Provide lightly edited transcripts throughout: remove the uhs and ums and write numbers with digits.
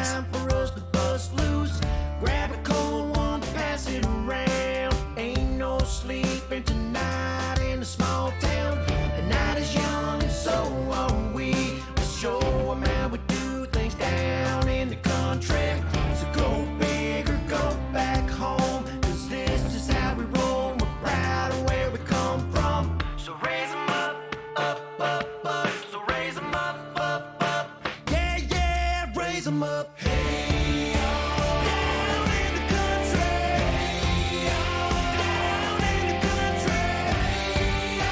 eSports. Grab a cold one, pass it around. Ain't no sleeping tonight in a small town. The night is young and so are we. We'll show 'em how we do things down in the country. So go big or go back home, 'cause this is how we roll. We're proud of where we come from. So raise 'em up, up, up, up. So raise 'em up, up, up. Yeah, yeah, raise 'em up. Hey, down in the country. Hey, down in the country. Hey,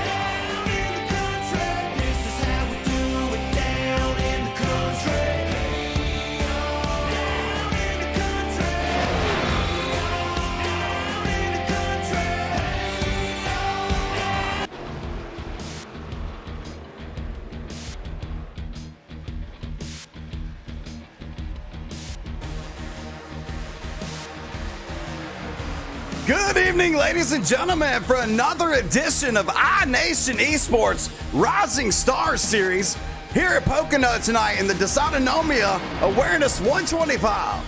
down in the country. This is how we do it down in the country. Hey, down in the country. Down in the country. Good evening, ladies and gentlemen, for another edition of iNation eSports Rising Stars Series here at Pocono tonight in the Dysautonomia Awareness 125.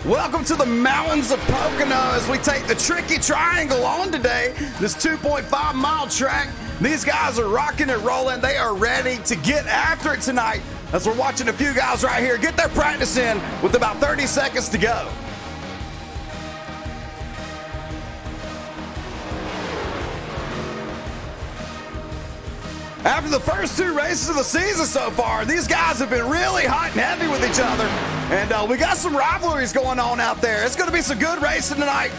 Welcome to the mountains of Pocono as we take the tricky triangle on today, this 2.5-mile track. These guys are rocking and rolling. They are ready to get after it tonight as we're watching a few guys right here get their practice in with about 30 seconds to go. After the first two races of the season so far, these guys have been really hot and heavy with each other. And we got some rivalries going on out there. It's going to be some good racing tonight.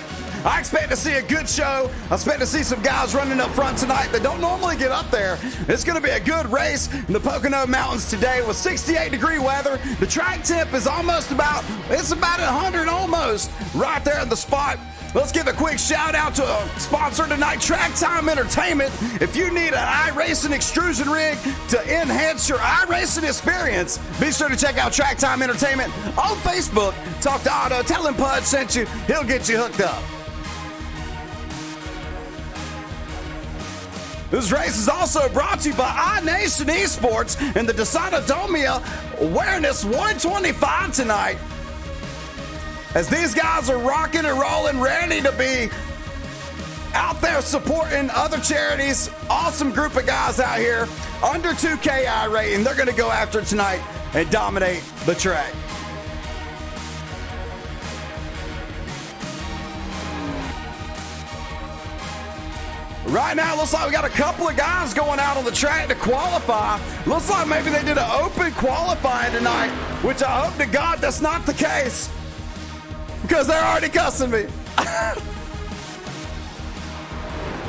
I expect to see a good show. I expect to see some guys running up front tonight that don't normally get up there. It's going to be a good race in the Pocono Mountains today with 68-degree weather. The track temp is almost about 100 almost right there in the spot. Let's give a quick shout out to a sponsor tonight, Track Time Entertainment. If you need an iRacing extrusion rig to enhance your iRacing experience, be sure to check out Track Time Entertainment on Facebook. Talk to Otto, tell him Pud sent you. He'll get you hooked up. This race is also brought to you by iNation eSports and the Dysautonomia Awareness 125 tonight. As these guys are rocking and rolling, ready to be out there supporting other charities. Awesome group of guys out here, under 2K I rating. They're going to go after it tonight and dominate the track. Right now, looks like we got a couple of guys going out on the track to qualify. Looks like maybe they did an open qualifying tonight, which I hope to God that's not the case, because they're already cussing me.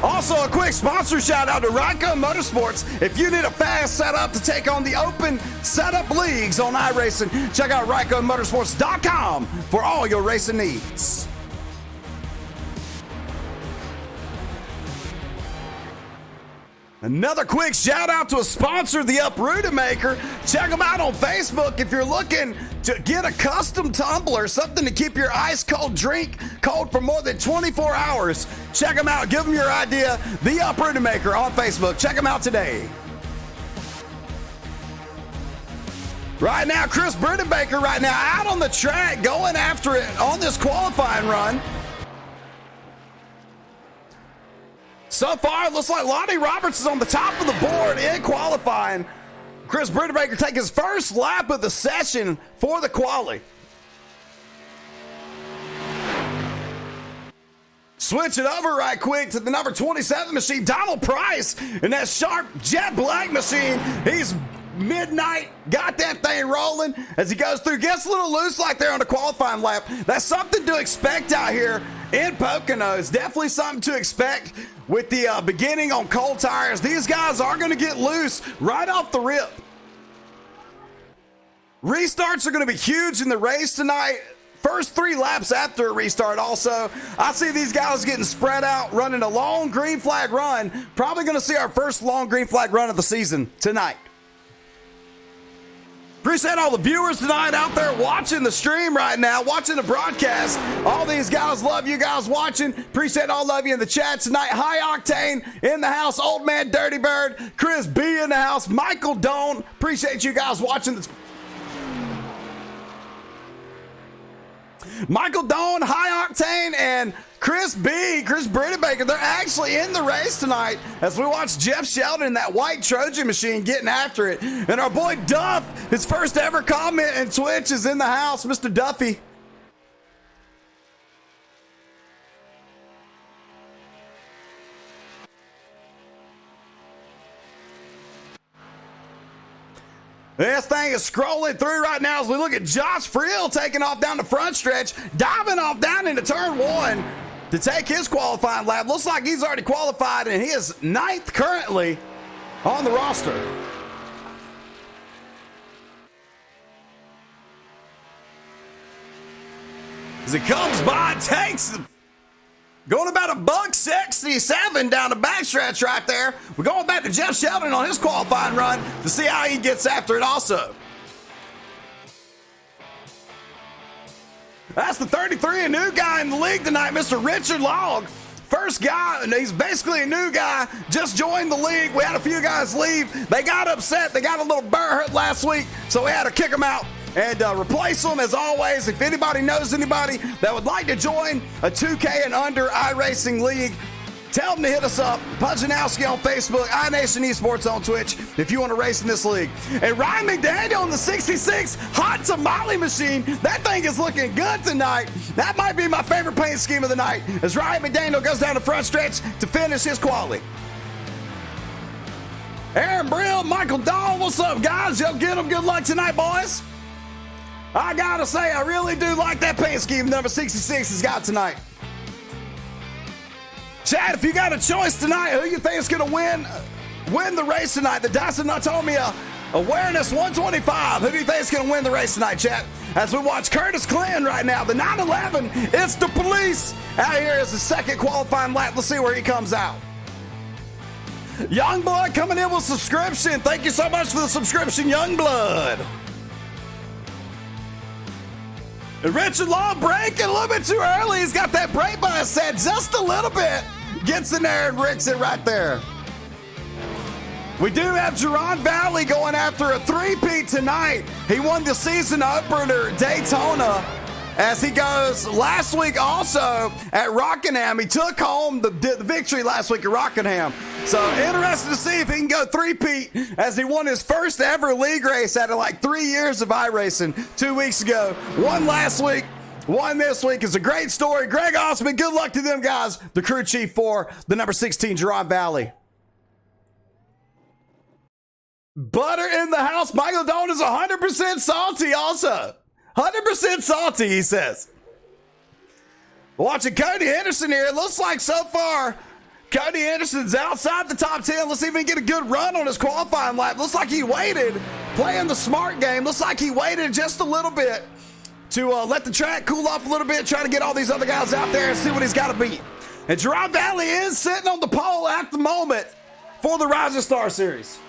Also, a quick sponsor shout out to Ryco Motorsports. If you need a fast setup to take on the open setup leagues on iRacing, check out RycoMotorsports.com for all your racing needs. Another quick shout out to a sponsor, the Uprooted Maker. Check them out on Facebook if you're looking to get a custom tumbler, something to keep your ice cold drink cold for more than 24 hours. Check them out. Give them your idea. The Uprooted Maker on Facebook. Check them out today. Right now, Chris Brudenbaker right now out on the track going after it on this qualifying run. So far, it looks like Lonnie Roberts is on the top of the board in qualifying. Chris Brudenbaker taking his first lap of the session for the quali. Switch it over right quick to the number 27 machine, Donald Price, in that sharp jet black machine. He's midnight, got that thing rolling as he goes through. Gets a little loose like there on the qualifying lap. That's something to expect out here in Pocono. It's definitely something to expect with the beginning on cold tires. These guys are going to get loose right off the rip. Restarts are going to be huge in the race tonight. First 3 laps after a restart also. I see these guys getting spread out, running a long green flag run. Probably going to see our first long green flag run of the season tonight. Appreciate all the viewers tonight out there watching the stream right now, watching the broadcast. All these guys, love you guys watching. Appreciate all of you in the chat tonight. High Octane in the house. Old Man Dirty Bird. Chris B in in the house. Michael Doan. Appreciate you guys watching this. Michael Doan, High Octane, and Chris Brittabaker, they're actually in the race tonight as we watch Jeff Sheldon in that white Trojan machine getting after it. And our boy Duff, his first ever comment in Twitch, is in the house. Mr. Duffy. This thing is scrolling through right now as we look at Josh Friel taking off down the front stretch, diving off down into turn one to take his qualifying lap. Looks like he's already qualified, and he is 9th currently on the roster. As he comes by, takes going about $167 down the backstretch right there. We're going back to Jeff Sheldon on his qualifying run to see how he gets after it also. That's the 33, a new guy in the league tonight, Mr. Richard Log. First guy, and he's basically a new guy, just joined the league. We had a few guys leave. They got upset. They got a little burr hurt last week, so we had to kick them out and replace them. As always, if anybody knows anybody that would like to join a 2K and under iRacing league, tell them to hit us up. Pudganowski on Facebook, iNation eSports on Twitch if you want to race in this league. And Ryan McDaniel in the 66 hot tamale machine. That thing is looking good tonight. That might be my favorite paint scheme of the night as Ryan McDaniel goes down the front stretch to finish his quali. Aaron Brill, Michael Dahl, what's up, guys? Y'all get them. Good luck tonight, boys. I gotta say, I really do like that paint scheme number 66 has got tonight. Chad, if you got a choice tonight, who you think is gonna win the race tonight? The Dysautonomia Awareness 125. Who do you think is gonna win the race tonight, Chad? As we watch Curtis Clinton right now, the 911, it's the police. Out here is the second qualifying lap. Let's see where he comes out. Youngblood coming in with subscription. Thank you so much for the subscription, Youngblood. And Richard Law braking a little bit too early. He's got that brake by his head just a little bit. Gets in there and ricks it right there. We do have Jaron Valley going after a three-peat tonight. He won the season opener at Daytona as he goes last week also at Rockingham. He took home the victory last week at Rockingham. So interested to see if he can go three-peat as he won his first ever league race out of like 3 years of iRacing 2 weeks ago. Won last week, won this week. It's a great story. Greg Osman, good luck to them guys. The crew chief for the number 16 Jaron Valley. Butter in the house. Michael Doan is 100% salty also. 100% salty, he says. Watching Cody Henderson here. It looks like so far Cody Henderson's outside the top 10. Let's see if he can get a good run on his qualifying lap. Looks like he waited, playing the smart game. Looks like he waited just a little bit to let the track cool off a little bit, try to get all these other guys out there and see what he's got to beat. And Jaron Valley is sitting on the pole at the moment for the Rising Star Series.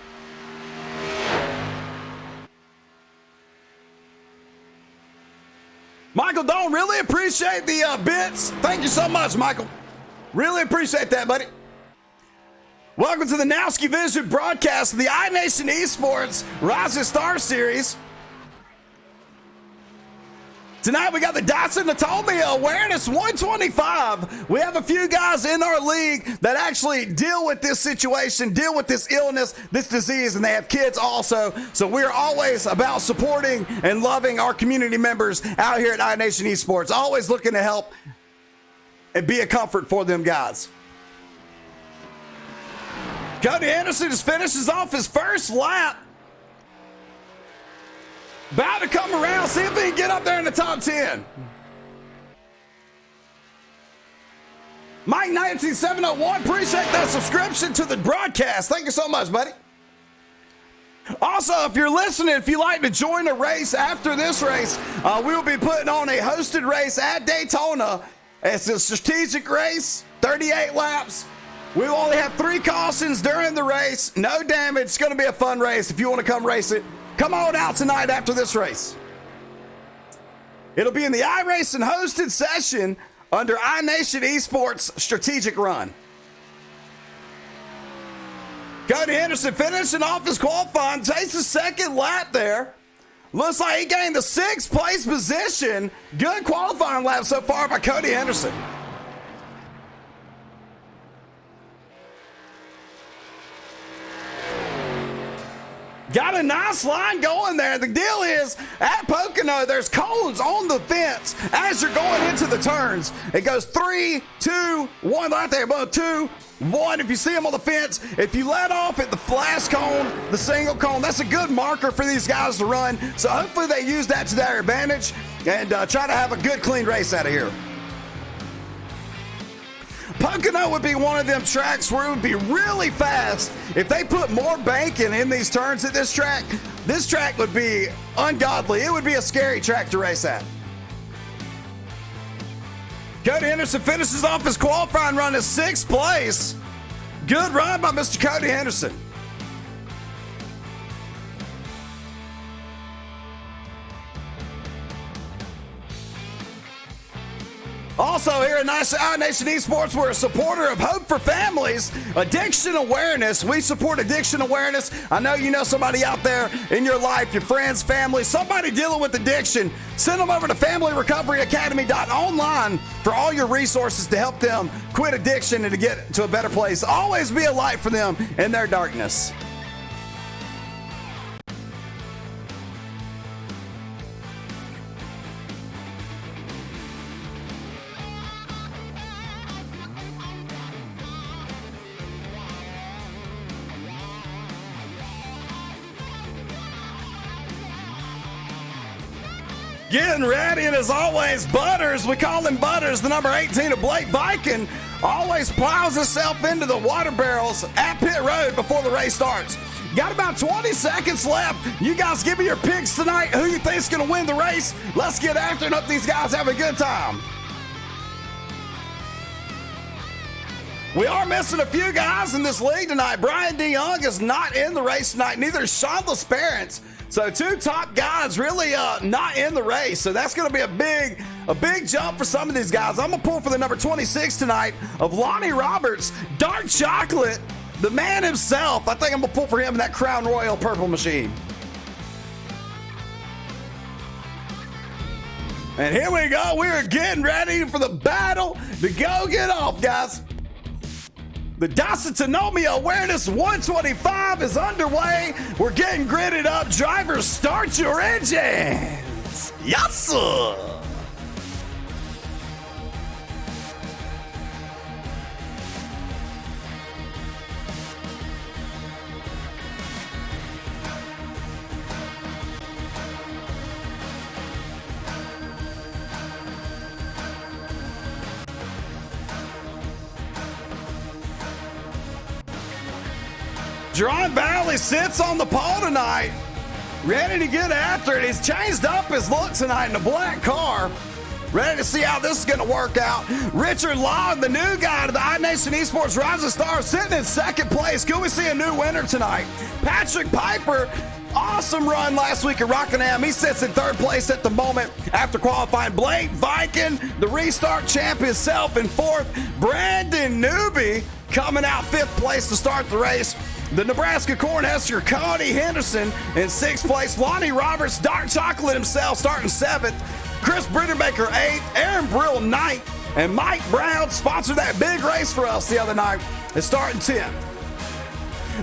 Michael Doan, really appreciate the bits. Thank you so much, Michael. Really appreciate that, buddy. Welcome to the NowskiVision broadcast of the iNation eSports Rising Star Series. Tonight we got the Dysautonomia Awareness 125. We have a few guys in our league that actually deal with this situation, deal with this illness, this disease, and they have kids also. So we're always about supporting and loving our community members out here at iNation eSports. Always looking to help and be a comfort for them guys. Cody Anderson just finishes off his first lap. About to come around, see if he can get up there in the top 10. Mike 19701, appreciate that subscription to the broadcast. Thank you so much, buddy. Also, if you're listening, if you'd like to join a race after this race, we'll be putting on a hosted race at Daytona. It's a strategic race, 38 laps. We will only have 3 cautions during the race. No damage. It's going to be a fun race. If you want to come race it, come on out tonight after this race. It'll be in the iRacing hosted session under iNation eSports Strategic Run. Cody Henderson finishing off his qualifying, takes the second lap there. Looks like he gained the 6th place position. Good qualifying lap so far by Cody Henderson. Got a nice line going there. The deal is, at Pocono, there's cones on the fence as you're going into the turns. It goes 3, 2, 1 right there. 2, 1. If you see them on the fence, if you let off at the flash cone, the single cone, that's a good marker for these guys to run. So hopefully they use that to their advantage and try to have a good, clean race out of here. Pocono would be one of them tracks where it would be really fast. If they put more banking in these turns at this track would be ungodly. It would be a scary track to race at. Cody Henderson finishes off his qualifying run in 6th place. Good run by Mr. Cody Henderson. Also here at iNation eSports, we're a supporter of Hope for Families, addiction awareness. We support addiction awareness. I know you know somebody out there in your life, your friends, family, somebody dealing with addiction. Send them over to FamilyRecoveryAcademy.online for all your resources to help them quit addiction and to get to a better place. Always be a light for them in their darkness. Getting ready, and as always, Butters, we call him Butters, the number 18 of Blake Viking, always plows himself into the water barrels at pit road before the race starts. Got about 20 seconds left. You guys give me your picks tonight. Who you think's going to win the race? Let's get after it and hope these guys have a good time. We are missing a few guys in this league tonight. Brian DeYoung is not in the race tonight. Neither is Sean LaSperance. So 2 top guys really not in the race. So that's going to be a big jump for some of these guys. I'm going to pull for the number 26 tonight of Lonnie Roberts. Dark Chocolate, the man himself. I think I'm going to pull for him in that Crown Royal purple machine. And here we go. We are getting ready for the battle to go get off, guys. The Dysautonomia Awareness 125 is underway. We're getting gridded up. Drivers, start your engines. Yes, sir. Jaron Valley sits on the pole tonight, ready to get after it. He's changed up his look tonight in a black car. Ready to see how this is going to work out. Richard Long, the new guy to the iNation eSports Rising Star, sitting in 2nd place. Could we see a new winner tonight? Patrick Piper, awesome run last week at Rockingham. He sits in 3rd place at the moment after qualifying. Blake Viking, the restart champ himself, in 4th. Brandon Newby coming out 5th place to start the race. The Nebraska Cornhusker, Cody Henderson, in 6th place. Lonnie Roberts, Dark Chocolate himself, starting 7th. Chris Britterbaker, 8th. Aaron Brill, 9th. And Mike Brown sponsored that big race for us the other night, is starting 10th.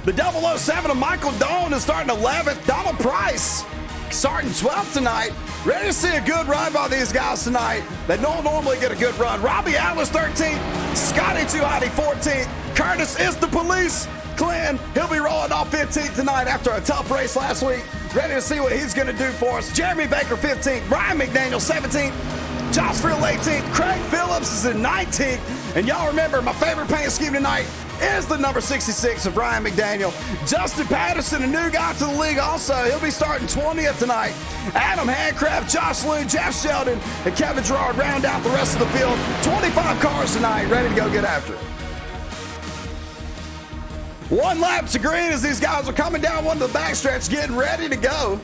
The 007 of Michael Doan is starting 11th. Donald Price starting 12th tonight. Ready to see a good run by these guys tonight. They don't normally get a good run. Robbie Atlas, 13th. Scotty Tuhati, 14th. Curtis is the police. Clinton, he'll be rolling off 15th tonight after a tough race last week. Ready to see what he's going to do for us. Jeremy Baker, 15th. Brian McDaniel, 17th. Josh Frill, 18th. Craig Phillips is in 19th. And y'all remember, my favorite paint scheme tonight is the number 66 of Brian McDaniel. Justin Patterson, a new guy to the league also. He'll be starting 20th tonight. Adam Handcraft, Josh Loon, Jeff Sheldon, and Kevin Gerard round out the rest of the field. 25 cars tonight, ready to go get after it. 1 lap to green as these guys are coming down one to the backstretch, getting ready to go.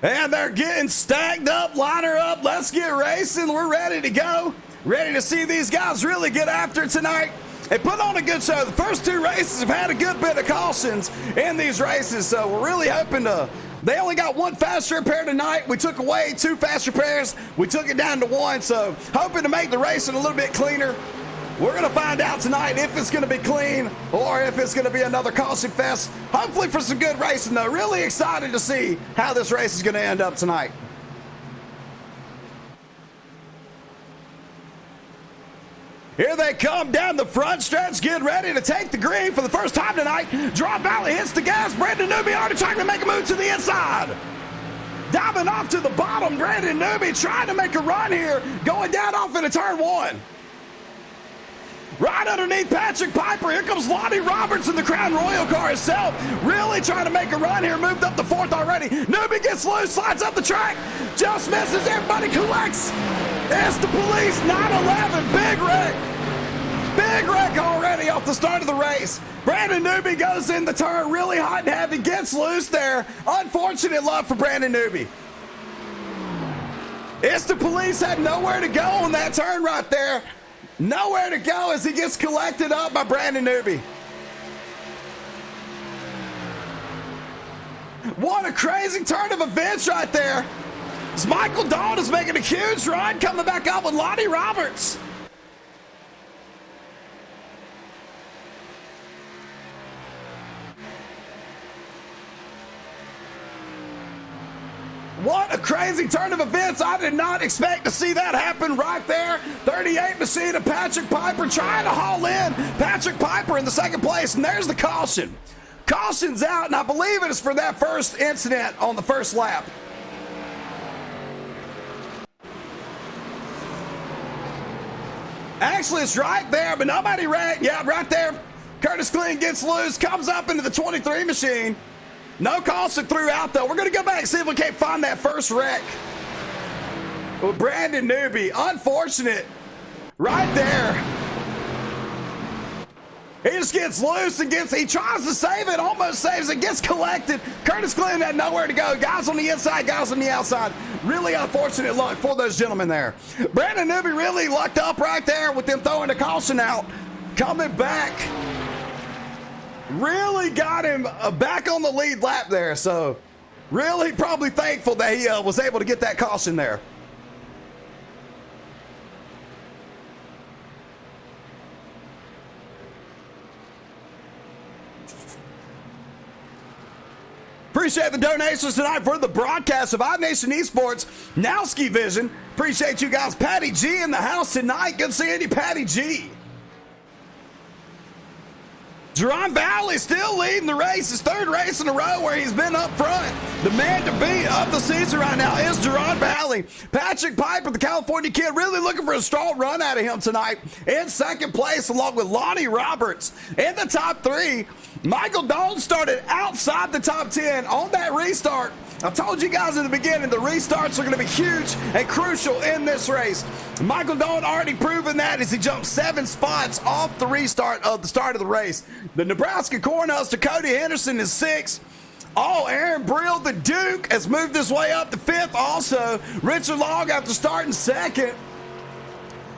And they're getting stacked up. Line her up. Let's get racing. We're ready to go. Ready to see these guys really get after it tonight. They put on a good show. The first two races have had a good bit of cautions in these races, so we're really hoping to. They only got one fast repair tonight. We took away two fast repairs. We took it down to one, so hoping to make the racing a little bit cleaner. We're going to find out tonight if it's going to be clean or if it's going to be another caution fest. Hopefully for some good racing, though. Really excited to see how this race is going to end up tonight. Here they come down the front stretch, getting ready to take the green for the first time tonight. Jaron Valley hits the gas. Brandon Newby already trying to make a move to the inside. Diving off to the bottom, Brandon Newby trying to make a run here, going down off into turn one. Right underneath Patrick Piper, here comes Lonnie Roberts in the Crown Royal car itself. Really trying to make a run here, moved up the fourth already. Newby gets loose, slides up the track, just misses, everybody collects. It's the police, 911, big wreck. Big wreck already off the start of the race. Brandon Newby goes in the turn, really hot and heavy, gets loose there. Unfortunate luck for Brandon Newby. It's the police had nowhere to go on that turn right there. Nowhere to go as he gets collected up by Brandon Newby. What a crazy turn of events right there. As Michael Dawn is making a huge run, coming back up with Lonnie Roberts. What a crazy turn of events. I did not expect to see that happen right there. 38 machine of Patrick Piper trying to haul in. Patrick Piper in the second place, and there's the caution. Caution's out, and I believe it is for that first incident on the first lap. Actually, it's right there, but nobody ran. Yeah, right there. Curtis Glenn gets loose, comes up into the 23 machine. No caution throughout, though. We're going to go back and see if we can't find that first wreck. Well, Brandon Newby, unfortunate right there. He just gets loose and he tries to save it, almost saves it, gets collected. Curtis Glenn had nowhere to go. Guys on the inside, guys on the outside. Really unfortunate luck for those gentlemen there. Brandon Newby really lucked up right there with them throwing the caution out. Coming back. Really got him back on the lead lap there, so really probably thankful that he was able to get that caution there. Appreciate the donations tonight for the broadcast of iNation eSports, NowskiVision. Appreciate you guys. Patty G in the house tonight. Good seeing you, Patty G. Jaron Valley still leading the race. His third race in a row where he's been up front. The man to beat of the season right now is Jaron Valley. Patrick Piper, the California kid, really looking for a strong run out of him tonight. In second place, along with Lonnie Roberts. In the top three, Michael Dawn started outside the top 10 on that restart. I told you guys in the beginning, the restarts are going to be huge and crucial in this race. Michael Dawn already proven that as he jumped 7 spots off the restart of the start of the race. The Nebraska Cornhusker, Cody Henderson, is 6th. Oh, Aaron Brill, the Duke, has moved his way up to 5th also. Richard Long, after starting 2nd,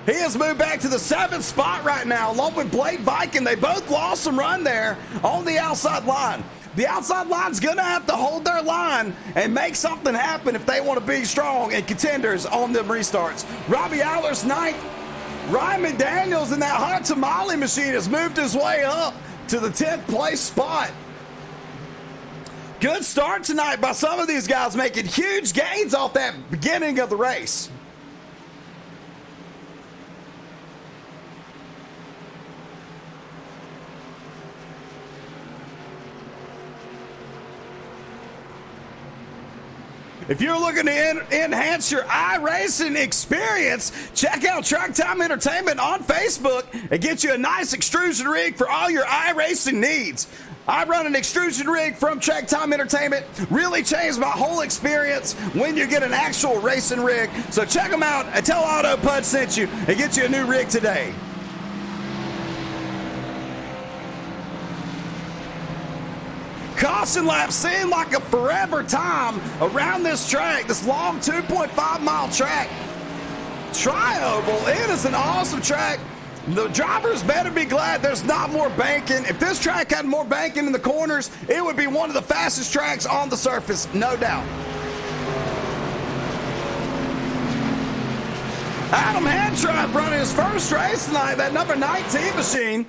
he has moved back to the 7th spot right now, along with Blake Viking. They both lost some run there on the outside line. The outside line's going to have to hold their line and make something happen if they want to be strong and contenders on them restarts. Robbie Allers 9th. Ryman Daniels in that hot tamale machine has moved his way up to the 10th place spot. Good start tonight by some of these guys, making huge gains off that beginning of the race. If you're looking to enhance your iRacing experience, check out Track Time Entertainment on Facebook and get you a nice extrusion rig for all your iRacing needs. I run an extrusion rig from Track Time Entertainment. Really changed my whole experience when you get an actual racing rig. So check them out and tell Auto Pud sent you and get you a new rig today. Caution lap seemed like a forever time around this track, this long 2.5 mile track. Tri-oval, it is an awesome track. The drivers better be glad there's not more banking. If this track had more banking in the corners, it would be one of the fastest tracks on the surface, no doubt. Adam Hantrap running his first race tonight, that number 19 machine.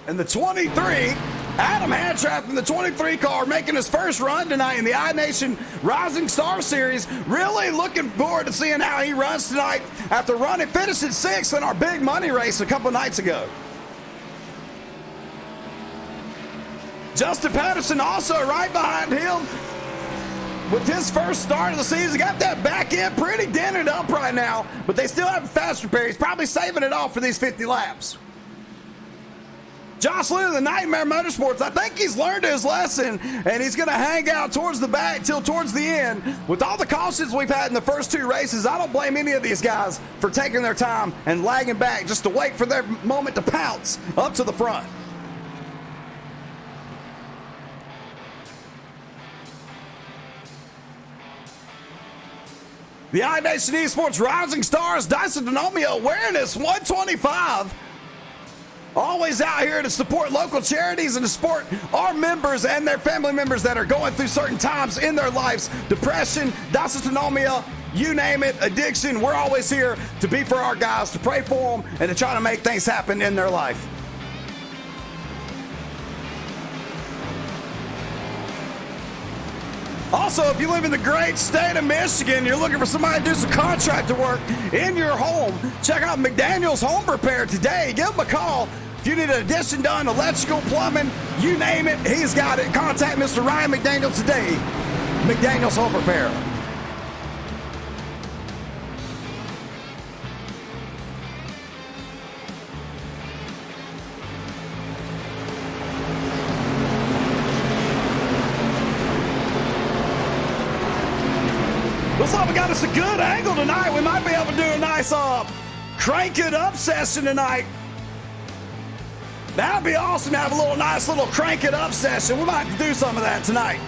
And the 23, Adam Hantrap in the 23 car making his first run tonight in the iNation Rising Star Series. Really looking forward to seeing how he runs tonight after finishing 6th in our big money race a couple nights ago. Justin Patterson also right behind him with his first start of the season. Got that back end pretty dented up right now, but they still have a fast repair. He's probably saving it off for these 50 laps. Josh Lynn of the Nightmare Motorsports, I think he's learned his lesson, and he's going to hang out towards the back till towards the end. With all the cautions we've had in the first 2 races, I don't blame any of these guys for taking their time and lagging back just to wait for their moment to pounce up to the front. The iNation eSports Rising Stars Dysautonomia Awareness 125. Always out here to support local charities and to support our members and their family members that are going through certain times in their lives. Depression, dysautonomia, you name it, addiction. We're always here to be for our guys, to pray for them, and to try to make things happen in their life. Also, if you live in the great state of Michigan, you're looking for somebody to do some contractor work in your home, check out McDaniel's Home Repair today. Give them a call. If you need an addition done, electrical, plumbing, you name it, he's got it. Contact Mr. Ryan McDaniel today. McDaniel's Home Repair. Looks like we got us a good angle tonight. We might be able to do a nice crank it up session tonight. That'd be awesome to have a nice little crank it up session. We might have to do some of that tonight.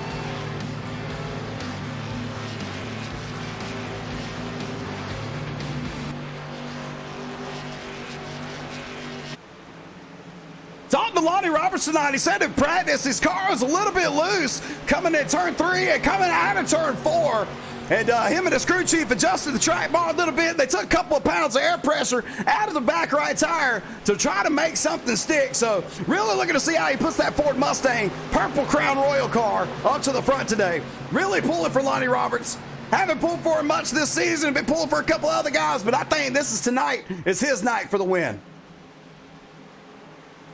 Talking to Lonnie Roberts tonight, he said in practice his car was a little bit loose coming in turn 3 and coming out of turn 4. And him and his crew chief adjusted the track bar a little bit. They took a couple of pounds of air pressure out of the back right tire to try to make something stick. So really looking to see how he puts that Ford Mustang Purple Crown Royal car up to the front today. Really pulling for Lonnie Roberts. Haven't pulled for him much this season. Been pulling for a couple other guys, but I think this is tonight. It's his night for the win.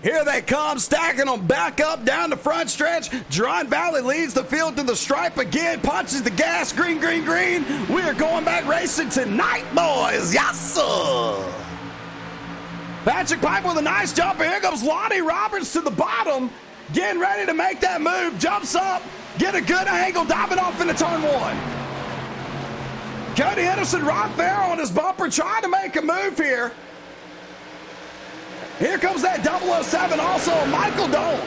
Here they come, stacking them back up down the front stretch. Jaron Valley leads the field to the stripe again, punches the gas, green, green, green. We are going back racing tonight, boys. Yes, sir. Patrick Piper with a nice jump. Here comes Lonnie Roberts to the bottom, getting ready to make that move. Jumps up, get a good angle, diving off into turn 1. Cody Henderson right there on his bumper, trying to make a move here. Here comes that 007 also, Michael Doan.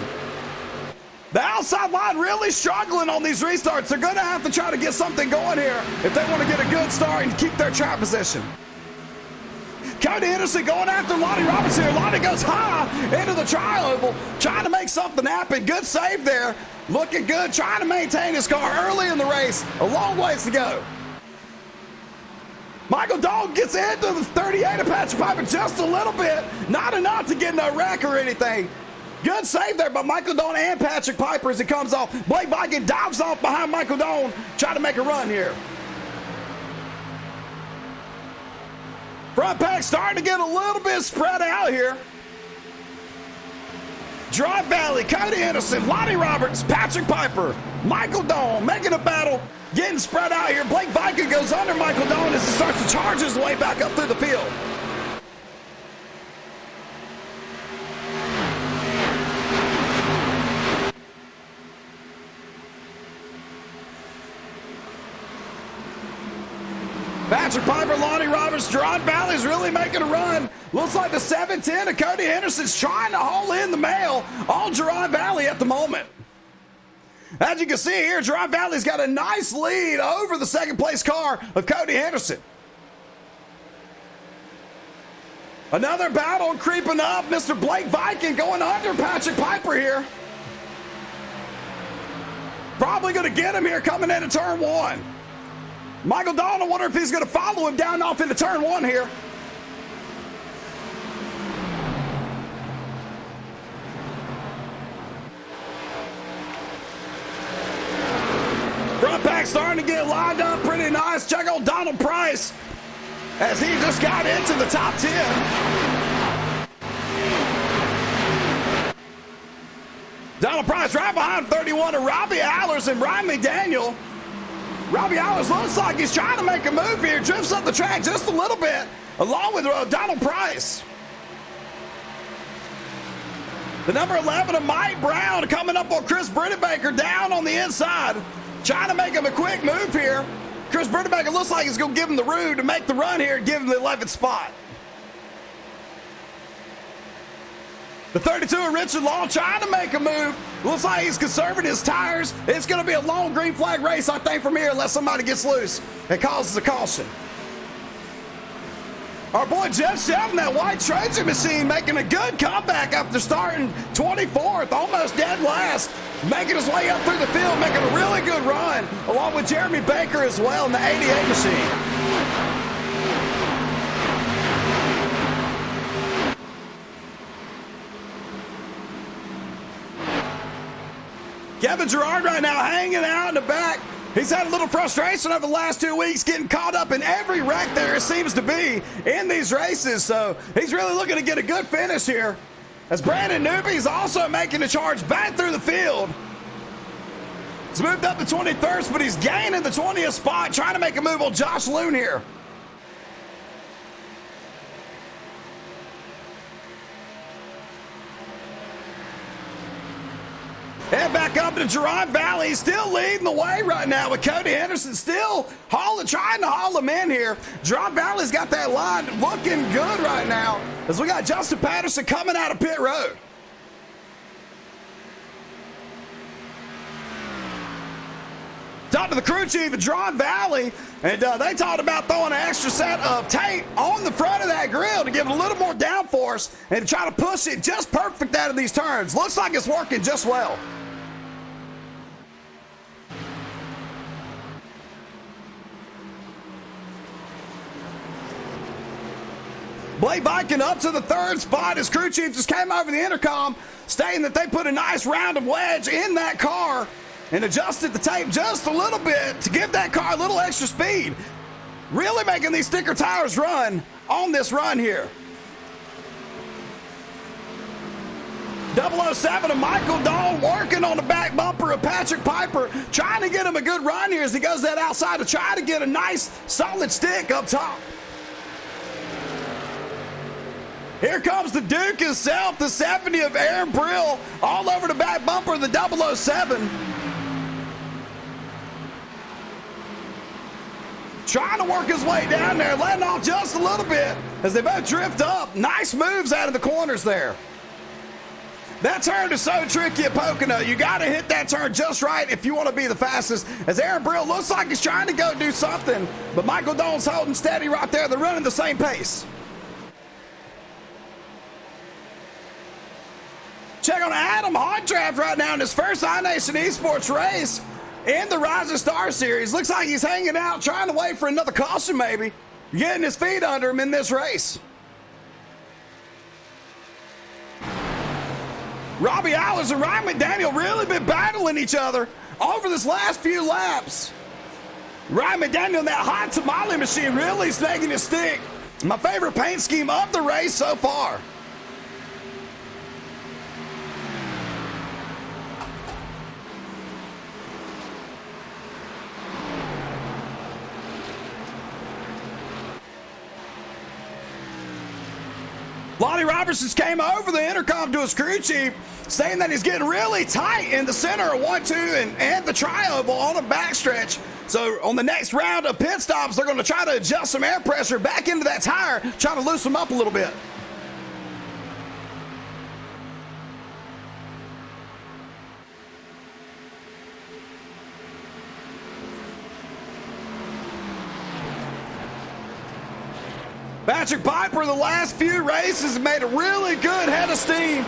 The outside line really struggling on these restarts. They're going to have to try to get something going here if they want to get a good start and keep their track position. Cody Henderson going after Lonnie Roberts here. Lonnie goes high into the tri-oval, trying to make something happen. Good save there. Looking good, trying to maintain his car early in the race. A long ways to go. Michael Dog gets into the 38 of Patrick Piper just a little bit. Not enough to get in a wreck or anything. Good save there by Michael Doan and Patrick Piper as he comes off. Blake Viking dives off behind Michael Doan, trying to make a run here. Front pack starting to get a little bit spread out here. Jaron Valley, Cody Henderson, Lonnie Roberts, Patrick Piper, Michael Doan making a battle. Getting spread out here. Blake Viking goes under Michael Doan as he starts to charge his way back up through the field. Patrick Piper, Lonnie Roberts, Jaron Valley's really making a run. Looks like the 7-10 of Cody Henderson's trying to haul in the mail on Jaron Valley at the moment. As you can see here, Jaron Valley's got a nice lead over the second place car of Cody Henderson. Another battle creeping up. Mr. Blake Viking going under Patrick Piper here. Probably going to get him here coming into turn one. Michael Dahl, I wonder if he's going to follow him down off into turn one here. Front pack starting to get lined up pretty nice. Check out Donald Price as he just got into the top 10. Donald Price right behind 31 of Robbie Allers and Ryan McDaniel. Robbie Allers looks like he's trying to make a move here. Drifts up the track just a little bit, along with Donald Price. The number 11 of Mike Brown coming up on Chris Brittenbaker down on the inside. Trying to make him a quick move here. Chris Brittenbaker looks like he's going to give him the room to make the run here and give him the 11th spot. The 32 of Richard Law trying to make a move. Looks like he's conserving his tires. It's going to be a long green flag race, I think, from here unless somebody gets loose and causes a caution. Our boy Jeff Shelton, that white Trojan machine, making a good comeback after starting 24th, almost dead last. Making his way up through the field, making a really good run, along with Jeremy Baker as well in the 88 machine. Kevin Gerard right now hanging out in the back. He's had a little frustration over the last 2 weeks, getting caught up in every wreck there seems to be in these races. So he's really looking to get a good finish here. As Brandon Newby's also making the charge back through the field. He's moved up to 23rd, but he's gaining the 20th spot, trying to make a move on Josh Loon here. Head back up to Jaron Valley. He's still leading the way right now with Cody Henderson still trying to haul him in here. Jaron Valley's got that line looking good right now as we got Justin Patterson coming out of pit road. Talked to the crew chief at Jaron Valley, and they talked about throwing an extra set of tape on the front of that grill to give it a little more downforce and to try to push it just perfect out of these turns. Looks like it's working just well. Blake Viking up to the 3rd spot. His crew chief just came over the intercom stating that they put a nice round of wedge in that car and adjusted the tape just a little bit to give that car a little extra speed. Really making these sticker tires run on this run here. 007 of Michael Dahl working on the back bumper of Patrick Piper, trying to get him a good run here as he goes that outside to try to get a nice solid stick up top. Here comes the Duke himself, the 70 of Aaron Brill, all over the back bumper of the 007. Trying to work his way down there, letting off just a little bit as they both drift up. Nice moves out of the corners there. That turn is so tricky at Pocono. You got to hit that turn just right if you want to be the fastest. As Aaron Brill looks like he's trying to go do something, but Michael Dahl's holding steady right there. They're running the same pace. Check on Adam Hartdraft right now in his first iNation eSports race in the Rising Star Series. Looks like he's hanging out, trying to wait for another caution maybe. Getting his feet under him in this race. Robbie Allers and Ryan McDaniel really been battling each other over this last few laps. Ryan McDaniel in that hot tamale machine really snagging his stick. My favorite paint scheme of the race so far. Lonnie Robertson came over the intercom to his crew chief, saying that he's getting really tight in the center of 1-2 and the tri-oval on a backstretch. So on the next round of pit stops, they're going to try to adjust some air pressure back into that tire, try to loosen them up a little bit. Patrick Piper, the last few races, made a really good head of steam.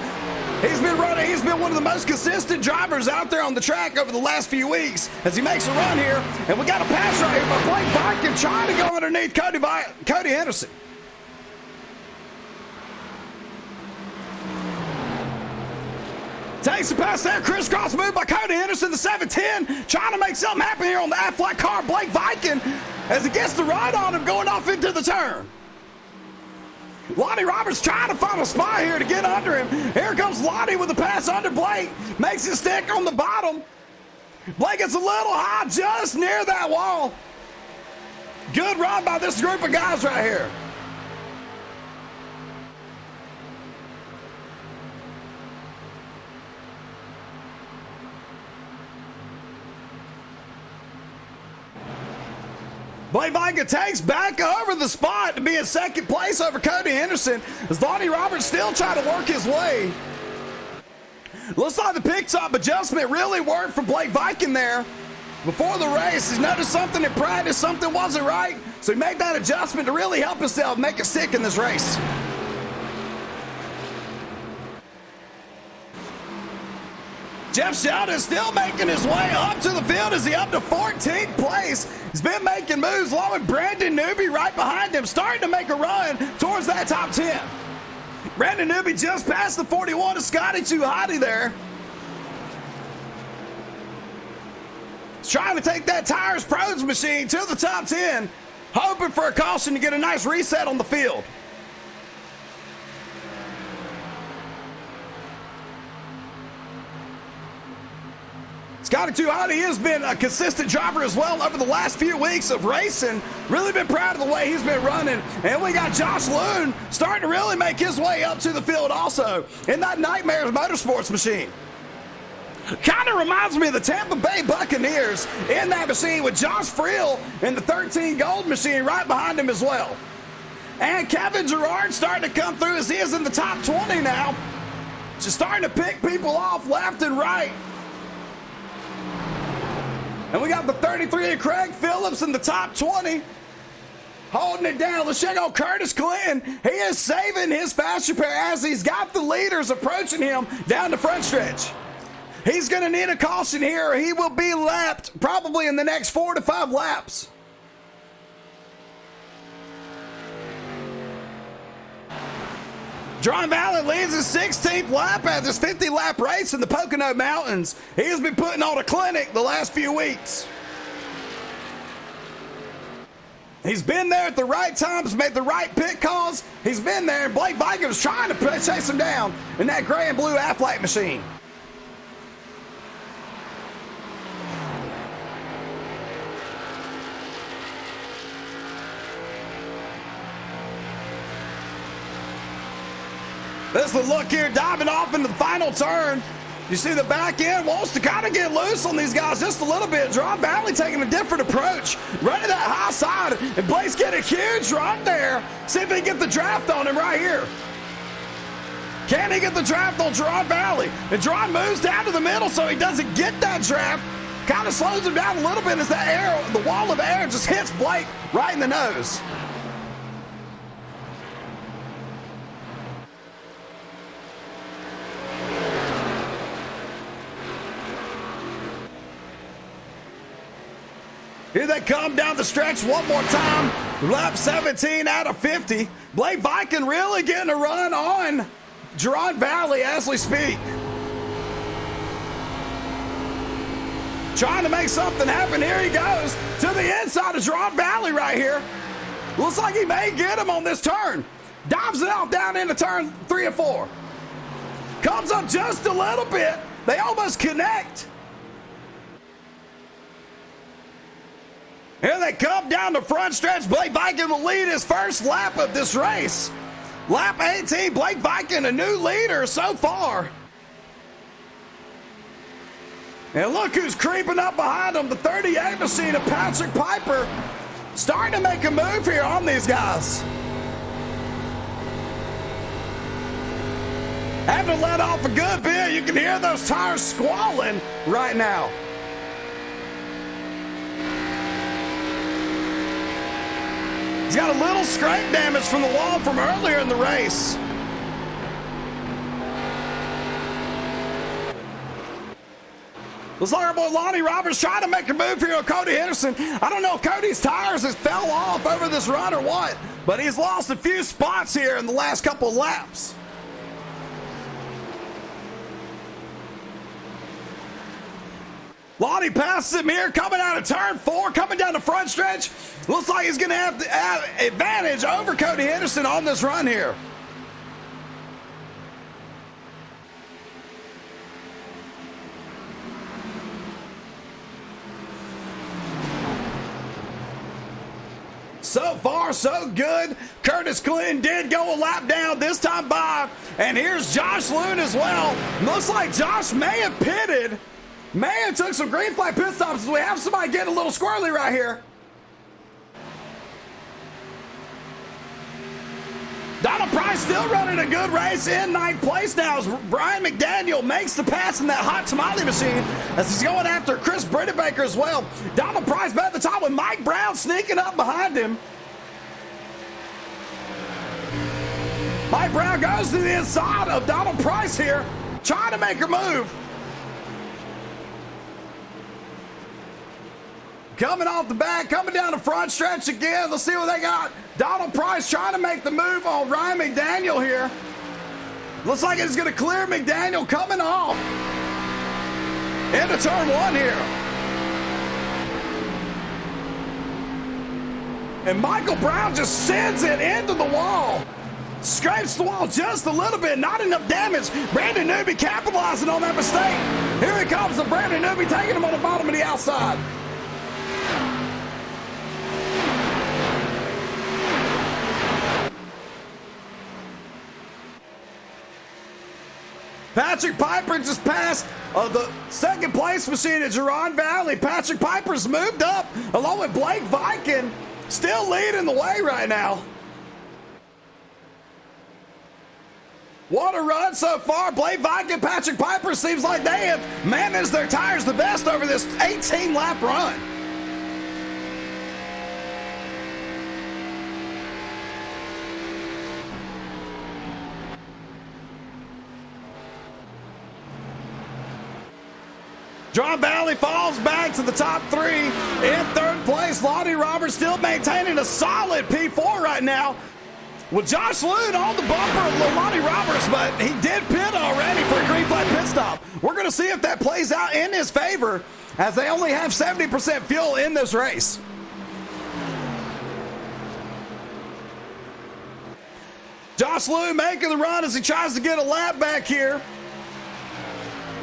He's been running. He's been one of the most consistent drivers out there on the track over the last few weeks as he makes a run here. And we got a pass right here by Blake Viken trying to go underneath Cody Henderson. Takes the pass there, crisscross move by Cody Henderson, the 710, trying to make something happen here on the Aflac car. Blake Viken, as he gets the ride on him, going off into the turn. Lonnie Roberts trying to find a spot here to get under him. Here comes Lonnie with the pass under Blake. Makes it stick on the bottom. Blake gets a little high just near that wall. Good run by this group of guys right here. Blake Viken takes back over the spot to be in second place over Cody Henderson as Lonnie Roberts still trying to work his way. Looks like the pit stop adjustment really worked for Blake Viken there. Before the race, he's noticed something in practice, something wasn't right, so he made that adjustment to really help himself make it stick in this race. Jeff Sheldon still making his way up to the field as he up to 14th place. He's been making moves along with Brandon Newby right behind him, starting to make a run towards that top 10. Brandon Newby just passed the 41 of Scotty Too Hotty there. He's trying to take that Tires Pros machine to the top 10, hoping for a caution to get a nice reset on the field. Scotty Too Hotty has been a consistent driver as well over the last few weeks of racing. Really been proud of the way he's been running. And we got Josh Loon starting to really make his way up to the field also in that Nightmares Motorsports machine. Kind of reminds me of the Tampa Bay Buccaneers in that machine with Josh Friel in the 13 Gold machine right behind him as well. And Kevin Gerard starting to come through as he is in the top 20 now. Just starting to pick people off left and right. And we got the 33 of Craig Phillips in the top 20. Holding it down. Let's check out Curtis Clinton. He is saving his fast repair as he's got the leaders approaching him down the front stretch. He's going to need a caution here. He will be lapped probably in the next 4 to 5 laps. Jaron Valley leads his 16th lap at this 50-lap race in the Pocono Mountains. He has been putting on a clinic the last few weeks. He's been there at the right times, made the right pit calls. He's been there, and Blake Viken was trying to chase him down in that gray and blue Aflac machine. This is the look here, diving off in the final turn. You see the back end wants to kind of get loose on these guys just a little bit. Jaron Valley taking a different approach, running that high side, and Blake's getting a huge run there. See if he can get the draft on him right here. Can he get the draft on Jaron Valley? And Jaron moves down to the middle so he doesn't get that draft. Kind of slows him down a little bit as that air, the wall of air just hits Blake right in the nose. Here they come down the stretch one more time. Lap 17 out of 50. Blake Viken really getting a run on Jaron Valley as we speak. Trying to make something happen. Here he goes to the inside of Jaron Valley right here. Looks like he may get him on this turn. Dives it out down into turn 3 and 4. Comes up just a little bit. They almost connect. Here they come down the front stretch. Blake Viken will lead his first lap of this race. Lap 18, Blake Viken, a new leader so far. And look who's creeping up behind him, the 38 machine of Patrick Piper. Starting to make a move here on these guys. Having to let off a good bit. You can hear those tires squalling right now. He's got a little scrape damage from the wall from earlier in the race. Looks like our boy Lonnie Roberts trying to make a move here on Cody Henderson. I don't know if Cody's tires has fell off over this run or what, but he's lost a few spots here in the last couple of laps. Lonnie passes him here, coming out of turn 4, coming down the front stretch. Looks like he's going to have the advantage over Cody Henderson on this run here. So far, so good. Curtis Clinton did go a lap down this time by. And here's Josh Loon as well. Looks like Josh may have pitted. May have took some green flag pit stops. We have somebody getting a little squirrely right here. Donald Price still running a good race in 9th place now as Brian McDaniel makes the pass in that hot tamale machine as he's going after Chris Brittenbaker as well. Donald Price back at the top with Mike Brown sneaking up behind him. Mike Brown goes to the inside of Donald Price here, trying to make a move. Coming off the back, coming down the front stretch again. Let's see what they got. Donald Price trying to make the move on Ryan McDaniel here. Looks like it's going to clear McDaniel coming off into turn 1 here. And Michael Brown just sends it into the wall. Scrapes the wall just a little bit, not enough damage. Brandon Newby capitalizing on that mistake. Here he comes, the Brandon Newby taking him on the bottom of the outside. Patrick Piper just passed the 2nd place machine at Jaron Valley. Patrick Piper's moved up along with Blake Viking, still leading the way right now. What a run so far. Blake Viking, Patrick Piper, seems like they have managed their tires the best over this 18-lap run. Jaron Valley falls back to the top 3. In 3rd place, Lonnie Roberts still maintaining a solid P4 right now. With Josh Loon on the bumper of Lonnie Roberts, but he did pit already for a green flag pit stop. We're going to see if that plays out in his favor as they only have 70% fuel in this race. Josh Loon making the run as he tries to get a lap back here.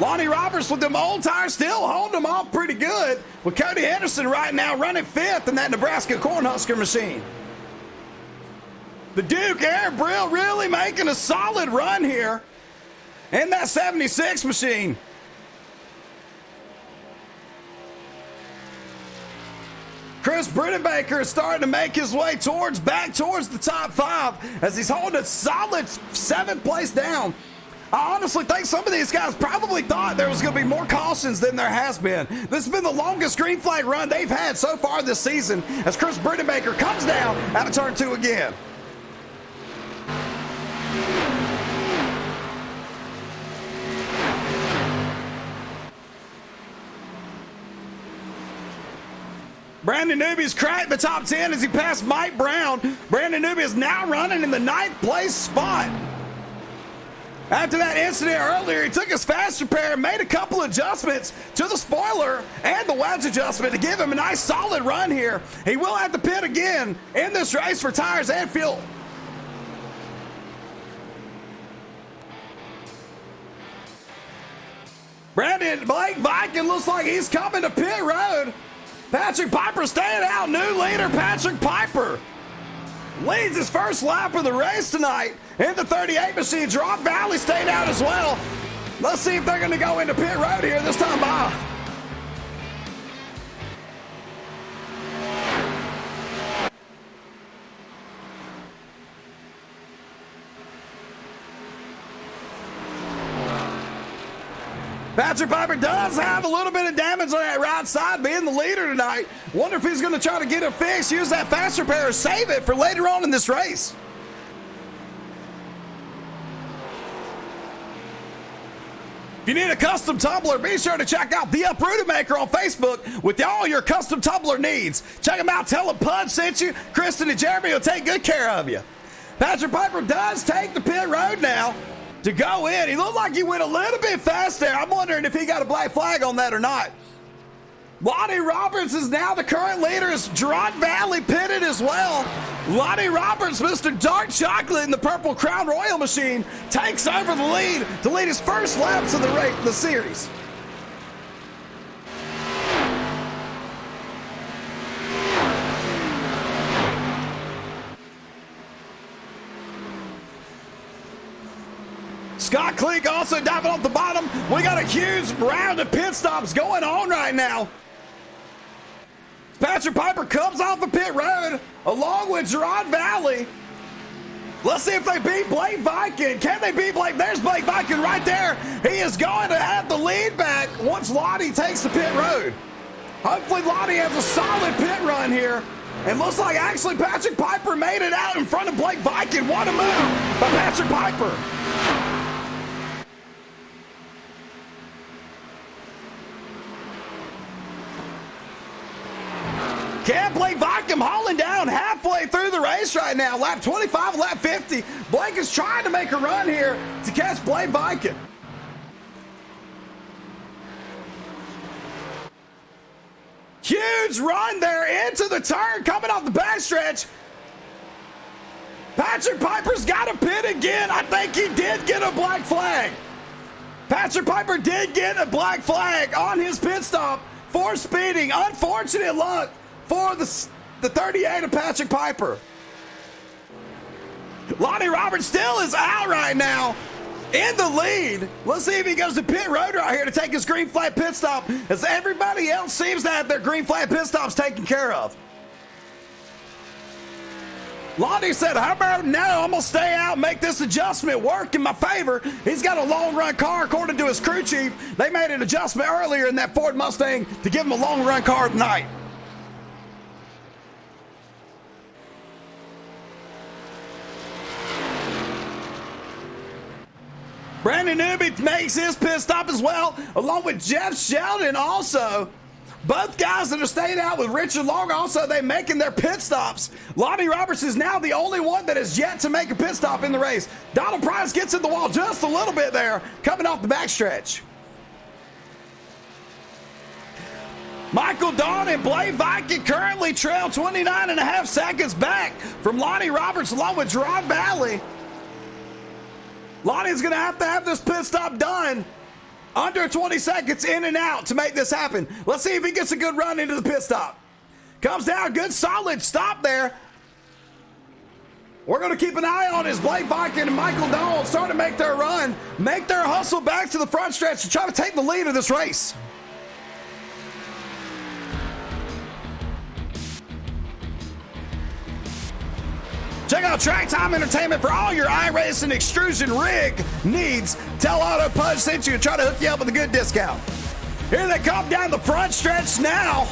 Lonnie Roberts with them old tires still holding them off pretty good. With Cody Henderson right now running 5th in that Nebraska Cornhusker machine. The Duke Air Brill really making a solid run here in that 76 machine. Chris Brittenbaker is starting to make his way back towards the top 5 as he's holding a solid 7th place down. I honestly think some of these guys probably thought there was going to be more cautions than there has been. This has been the longest green flag run they've had so far this season as Chris Brittenbaker comes down out of turn 2 again. Brandon Newby's cracked the top 10 as he passed Mike Brown. Brandon Newby is now running in the 9th place spot. After that incident earlier, he took his fast repair and made a couple adjustments to the spoiler and the wedge adjustment to give him a nice solid run here. He will have to pit again in this race for tires and fuel. Blake Viking looks like he's coming to pit road. Patrick Piper staying out. New leader, Patrick Piper. Leads his first lap of the race tonight in the 38 machine. Jaron Valley stayed out as well. Let's see if they're going to go into pit road here this time by. Patrick Piper does have a little bit of damage on that right side, being the leader tonight. Wonder if he's going to try to get it fixed, use that fast repair, save it for later on in this race. If you need a custom tumbler, be sure to check out The Uprooted Maker on Facebook with all your custom tumbler needs. Check them out. Tell them Pud sent you. Kristen and Jeremy will take good care of you. Patrick Piper does take the pit road now to go in. He looked like he went a little bit fast there. I'm wondering if he got a black flag on that or not. Lonnie Roberts is now the current leader as Jaron Valley pitted as well. Lonnie Roberts, Mr. Dark Chocolate in the purple Crown Royal machine, takes over the lead to lead his first laps of the series. Scott Cleek also diving off the bottom. We got a huge round of pit stops going on right now. Patrick Piper comes off the pit road along with Jaron Valley. Let's see if they beat Blake Viking. Can they beat Blake? There's Blake Viking right there. He is going to have the lead back once Lottie takes the pit road. Hopefully Lottie has a solid pit run here. And looks like actually Patrick Piper made it out in front of Blake Viking. What a move by Patrick Piper. Can't Blake Viking hauling down halfway through the race right now. Lap 25, lap 50. Blake is trying to make a run here to catch Blake Viking. Huge run there into the turn coming off the backstretch. Patrick Piper's got a pit again. I think he did get a black flag. Patrick Piper did get a black flag on his pit stop for speeding. Unfortunate luck for the 38 of Patrick Piper. Lonnie Roberts still is out right now in the lead. Let's see if he goes to pit road right here to take his green flag pit stop, as everybody else seems to have their green flag pit stops taken care of. Lonnie said, how about now? I'm going to stay out and make this adjustment work in my favor. He's got a long run car, according to his crew chief. They made an adjustment earlier in that Ford Mustang to give him a long run car tonight. Brandon Newby makes his pit stop as well, along with Jeff Sheldon also. Both guys that are staying out with Richard Long also, they making their pit stops. Lonnie Roberts is now the only one that has yet to make a pit stop in the race. Donald Price gets in the wall just a little bit there, coming off the backstretch. Michael Dawn and Blake Viking currently trail 29.5 seconds back from Lonnie Roberts along with Jaron Valley. Lonnie's going to have this pit stop done under 20 seconds in and out to make this happen. Let's see if he gets a good run into the pit stop. Comes down, good solid stop there. We're going to keep an eye on as Blake Viking and Michael Dawn start to make their run, make their hustle back to the front stretch to try to take the lead of this race. Check out Track Time Entertainment for all your iRacing extrusion rig needs. Tell Auto Punch sent you to try to hook you up with a good discount. Here they come down the front stretch now.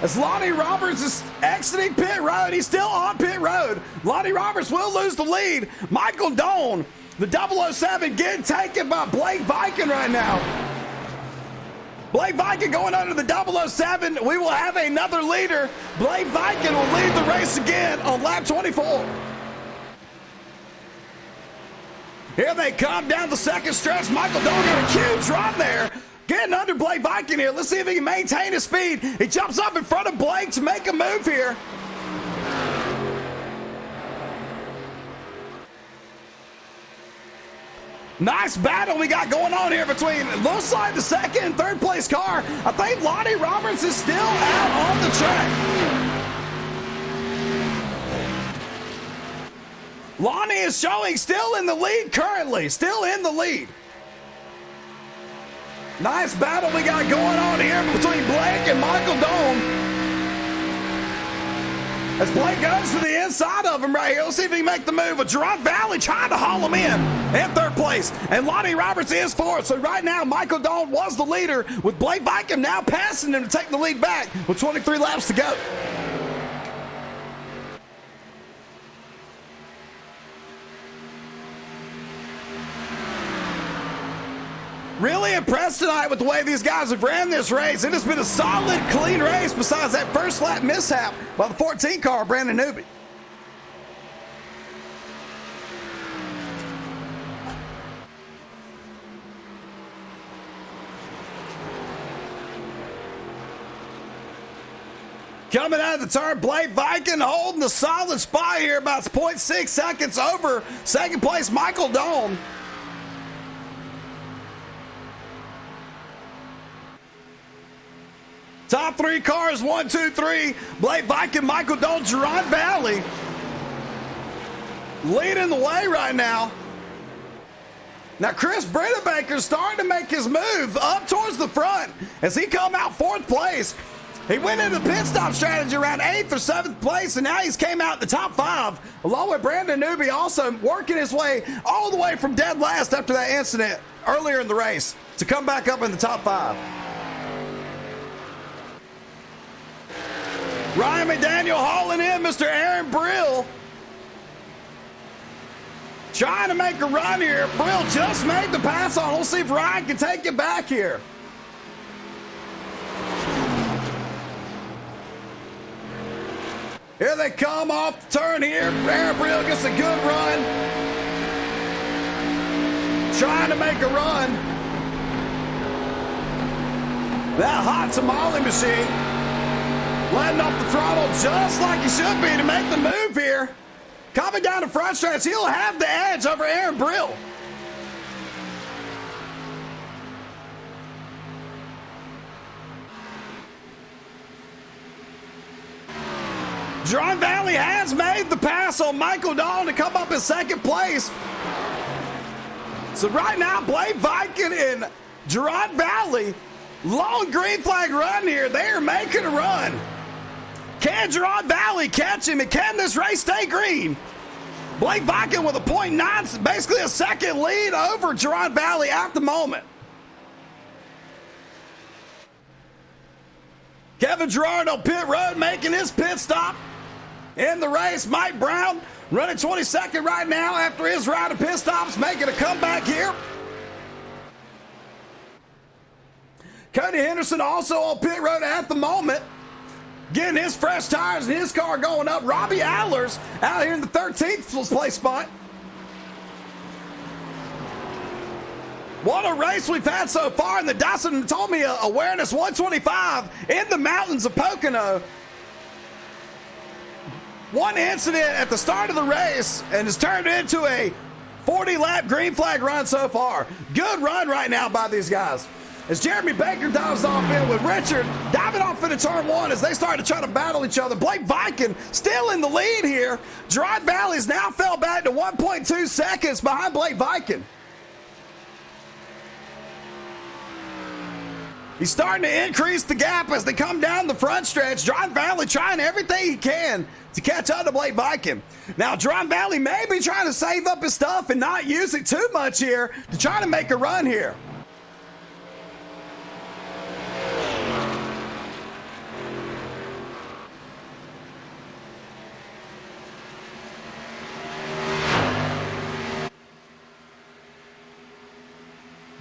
As Lonnie Roberts is exiting pit road, he's still on pit road. Lonnie Roberts will lose the lead. Michael Doan, the 007, getting taken by Blake Viking right now. Blake Viking going under the 007. We will have another leader. Blake Viking will lead the race again on lap 24. Here they come down the second stretch. Michael Doan got a huge run there. Getting under Blake Viking here. Let's see if he can maintain his speed. He jumps up in front of Blake to make a move here. Nice battle we got going on here between, looks like the second and third place car. I think Lonnie Roberts is still out on the track. Lonnie is showing still in the lead currently, still in the lead. Nice battle we got going on here between Blake and Michael Doan. As Blake goes to the inside of him right here. Let's see if he can make the move. With Jaron Valley trying to haul him in third place. And Lonnie Roberts is fourth. So right now, Michael Dawn was the leader, with Blake Viking now passing him to take the lead back with 23 laps to go. Really impressed tonight with the way these guys have ran this race. It has been a solid, clean race besides that first lap mishap by the 14 car, Brandon Newby. Coming out of the turn, Blake Viking holding the solid spot here, about 0.6 seconds over second place Michael Dawn. Top three cars, 1, 2, 3. Blake Viking, Michael Dawn, Jaron Valley leading the way right now. Now Chris Brennebaker's starting to make his move up towards the front as he come out fourth place. He went into the pit stop strategy around 8th or 7th place, and now he's came out in the top 5, along with Brandon Newby also working his way all the way from dead last after that incident earlier in the race to come back up in the top 5. Ryan McDaniel hauling in Mr. Aaron Brill. Trying to make a run here. Brill just made the pass on. We'll see if Ryan can take it back here. Here they come off the turn here. Aaron Brill gets a good run. Trying to make a run. That hot tamale machine letting off the throttle just like he should be to make the move here. Coming down the front stretch, he'll have the edge over Aaron Brill. Jaron Valley has made the pass on Michael Dawn to come up in second place. So right now, Blake Viking and Jaron Valley, long green flag run here. They are making a run. Can Jaron Valley catch him, and can this race stay green? Blake Viking with a 0.9, basically a second lead over Jaron Valley at the moment. Kevin Gerard on pit road making his pit stop in the race. Mike Brown running 22nd right now after his round of pit stops, making a comeback here. Cody Henderson also on pit road at the moment, getting his fresh tires and his car going up. Robbie Adler's out here in the 13th place spot. What a race we've had so far in the Dysautonomia Awareness 125 in the mountains of Pocono. One incident at the start of the race and has turned into a 40-lap green flag run so far. Good run right now by these guys. As Jeremy Baker dives off in with Richard diving off into turn 1 as they start to try to battle each other. Blake Viking still in the lead here. Jaron Valley's now fell back to 1.2 seconds behind Blake Viking. He's starting to increase the gap as they come down the front stretch. Jaron Valley trying everything he can to catch up to Blake Viking. Now, Jaron Valley may be trying to save up his stuff and not use it too much here to try to make a run here.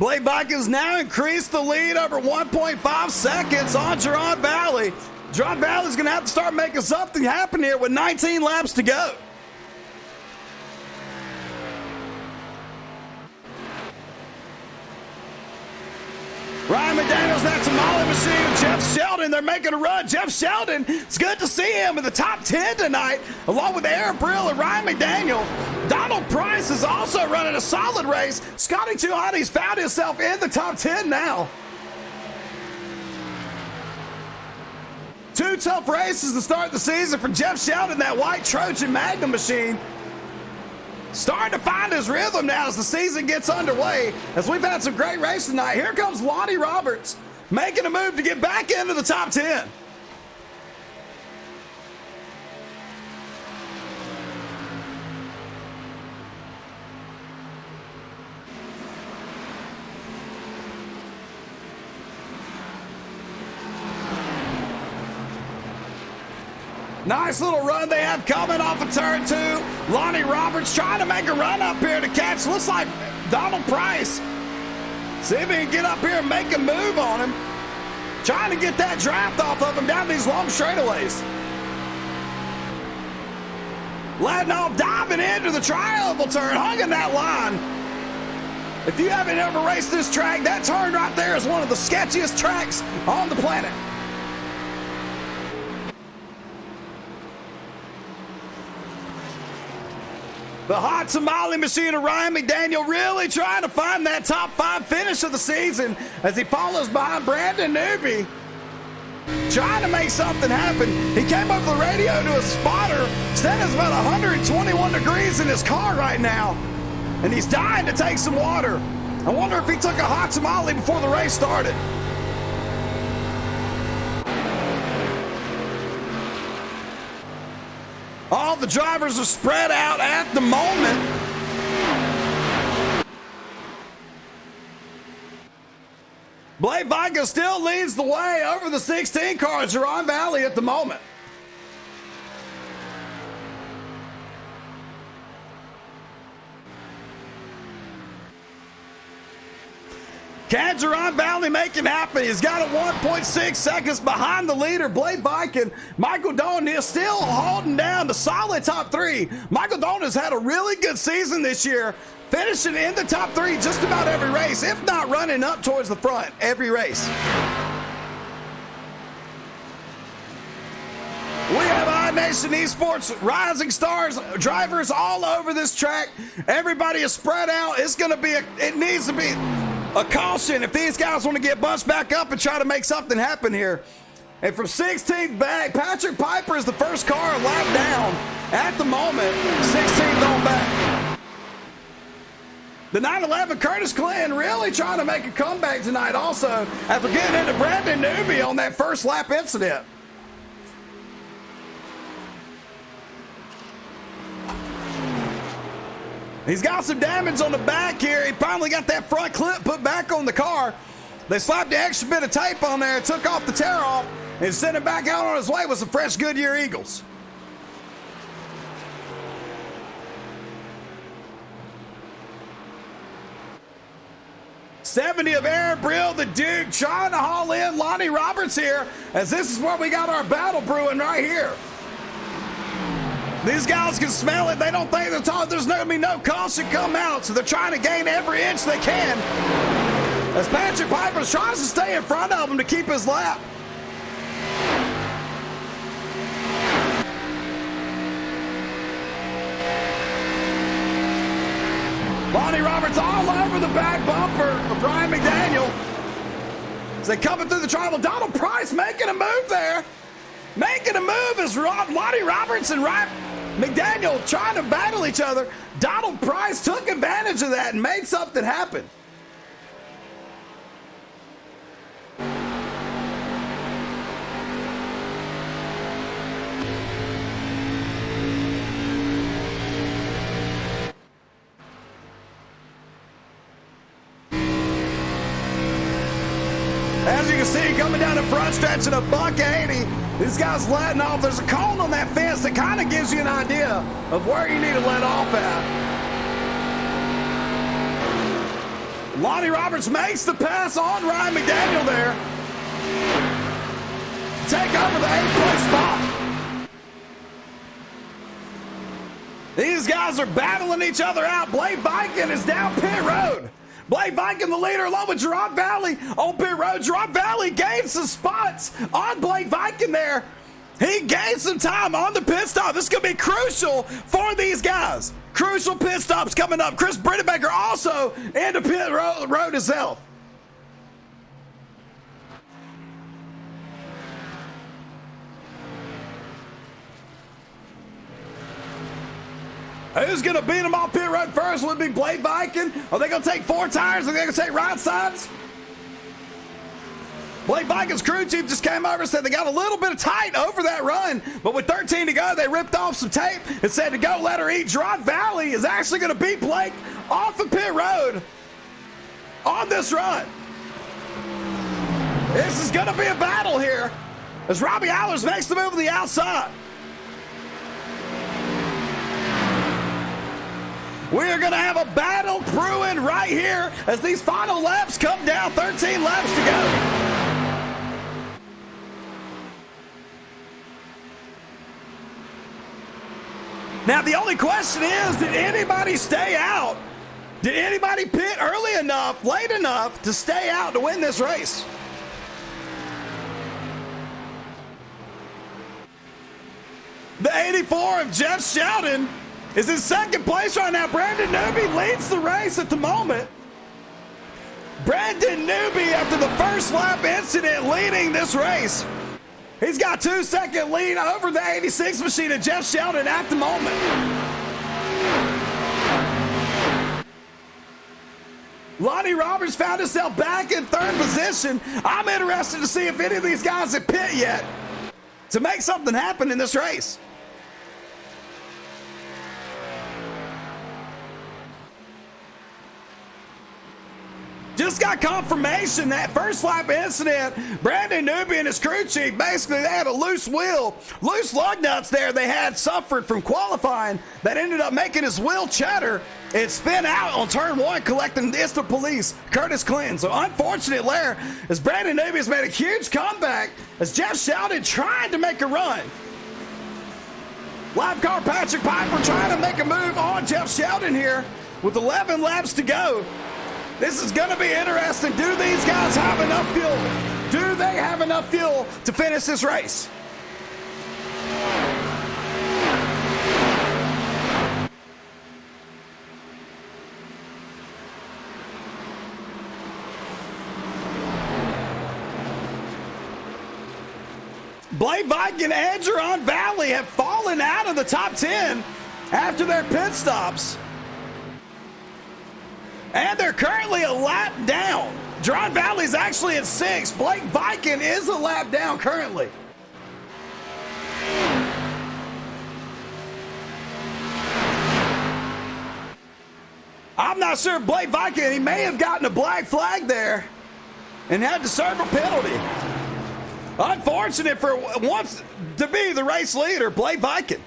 Blake Viking's now increased the lead over 1.5 seconds on Jaron Valley. Jaron Valley's going to have to start making something happen here with 19 laps to go. Ryan McDaniel's that tamale machine. Jeff Sheldon, they're making a run. Jeff Sheldon, it's good to see him in the top 10 tonight, along with Aaron Brill and Ryan McDaniel. Donald Price is also running a solid race. Scotty Tuhani's found himself in the top 10 now. Two tough races to start the season for Jeff Sheldon, that white Trojan Magnum machine. Starting to find his rhythm now as the season gets underway, as we've had some great races tonight. Here comes Lonnie Roberts making a move to get back into the top 10. Nice little run they have coming off of turn 2. Lonnie Roberts trying to make a run up here to catch. Looks like Donald Price. See if he can get up here and make a move on him. Trying to get that draft off of him down these long straightaways. Ladnoff diving into the tri-oval turn, hugging that line. If you haven't ever raced this track, that turn right there is one of the sketchiest tracks on the planet. The hot tamale machine of Ryan McDaniel really trying to find that top 5 finish of the season as he follows behind Brandon Newby. Trying to make something happen. He came over the radio to a spotter, said it's about 121 degrees in his car right now, and he's dying to take some water. I wonder if he took a hot tamale before the race started. All the drivers are spread out at the moment. Blake Vica still leads the way over the 16 car at Jaron Valley at the moment. Can Jaron Valley make it happen? He's got a 1.6 seconds behind the leader, Blake Viken. Michael Doan is still holding down the solid top 3. Michael Doan has had a really good season this year, finishing in the top 3 just about every race, if not running up towards the front every race. We have iNation eSports rising stars, drivers all over this track. Everybody is spread out. It's going to be, it needs to be a caution if these guys want to get bunched back up and try to make something happen here. And from 16th back, Patrick Piper is the first car lap down at the moment, 16th on back. The 911 Curtis Clinton really trying to make a comeback tonight also after getting into Brandon Newby on that first lap incident. He's got some damage on the back here. He finally got that front clip put back on the car. They slapped the extra bit of tape on there, took off the tear off, and sent him back out on his way with some fresh Goodyear Eagles. '70 of Aaron Brill, the Duke, trying to haul in Lonnie Roberts here, as this is where we got our battle brewing right here. These guys can smell it. They don't think there's going to be no caution come out, so they're trying to gain every inch they can. As Patrick Piper tries to stay in front of him to keep his lap. Lonnie Roberts all over the back bumper of Brian McDaniel. As they coming through the tribal, Donald Price making a move there. Making a move as Lonnie Roberts and Ryan McDaniel trying to battle each other. Donald Price took advantage of that and made something happen. As you can see, coming down the front stretch at a $180. These guys letting off. There's a cone on that fence that kind of gives you an idea of where you need to let off at. Lonnie Roberts makes the pass on Ryan McDaniel there. Take over the 8th place spot. These guys are battling each other out. Blake Viken is down pit road. Blake Viken, the leader, along with Jaron Valley on pit road. Jaron Valley gained some spots on Blake Viken there. He gained some time on the pit stop. This is going to be crucial for these guys. Crucial pit stops coming up. Chris Brittenbaker also into pit road himself. Who's going to beat him off pit road first? Would it be Blake Viken? Are they going to take 4 tires? Are they going to take right sides? Blake Viken's crew chief just came over and said they got a little bit of tight over that run, but with 13 to go, they ripped off some tape and said to go let her eat. Jaron Valley is actually going to beat Blake off of pit road on this run. This is going to be a battle here as Robbie Allers makes the move to the outside. We are going to have a battle brewing right here as these final laps come down. 13 laps to go. Now, the only question is, did anybody stay out? Did anybody pit early enough, late enough to stay out to win this race? The 84 of Jeff Sheldon is in second place right now. Brandon Newby leads the race at the moment. Brandon Newby, after the first lap incident, leading this race. He's got 2-second lead over the 86 machine of Jeff Sheldon at the moment. Lonnie Roberts found himself back in third position. I'm interested to see if any of these guys have pit yet to make something happen in this race. Just got confirmation that first lap incident, Brandon Newby and his crew chief, basically they had a loose wheel, loose lug nuts there they had suffered from qualifying that ended up making his wheel chatter and spin out on turn one, collecting instant police, Curtis Clinton. So unfortunate there, as Brandon Newby has made a huge comeback as Jeff Sheldon trying to make a run. Live car Patrick Piper trying to make a move on Jeff Sheldon here with 11 laps to go. This is going to be interesting. Do these guys have enough fuel? Do they have enough fuel to finish this race? Blake Viking and Jaron Valley have fallen out of the top 10 after their pit stops. And they're currently a lap down. Jaron Valley's actually at 6. Blake Viking is a lap down currently. I'm not sure if Blake Viking, he may have gotten a black flag there and had to serve a penalty. Unfortunate for once to be the race leader, Blake Viking.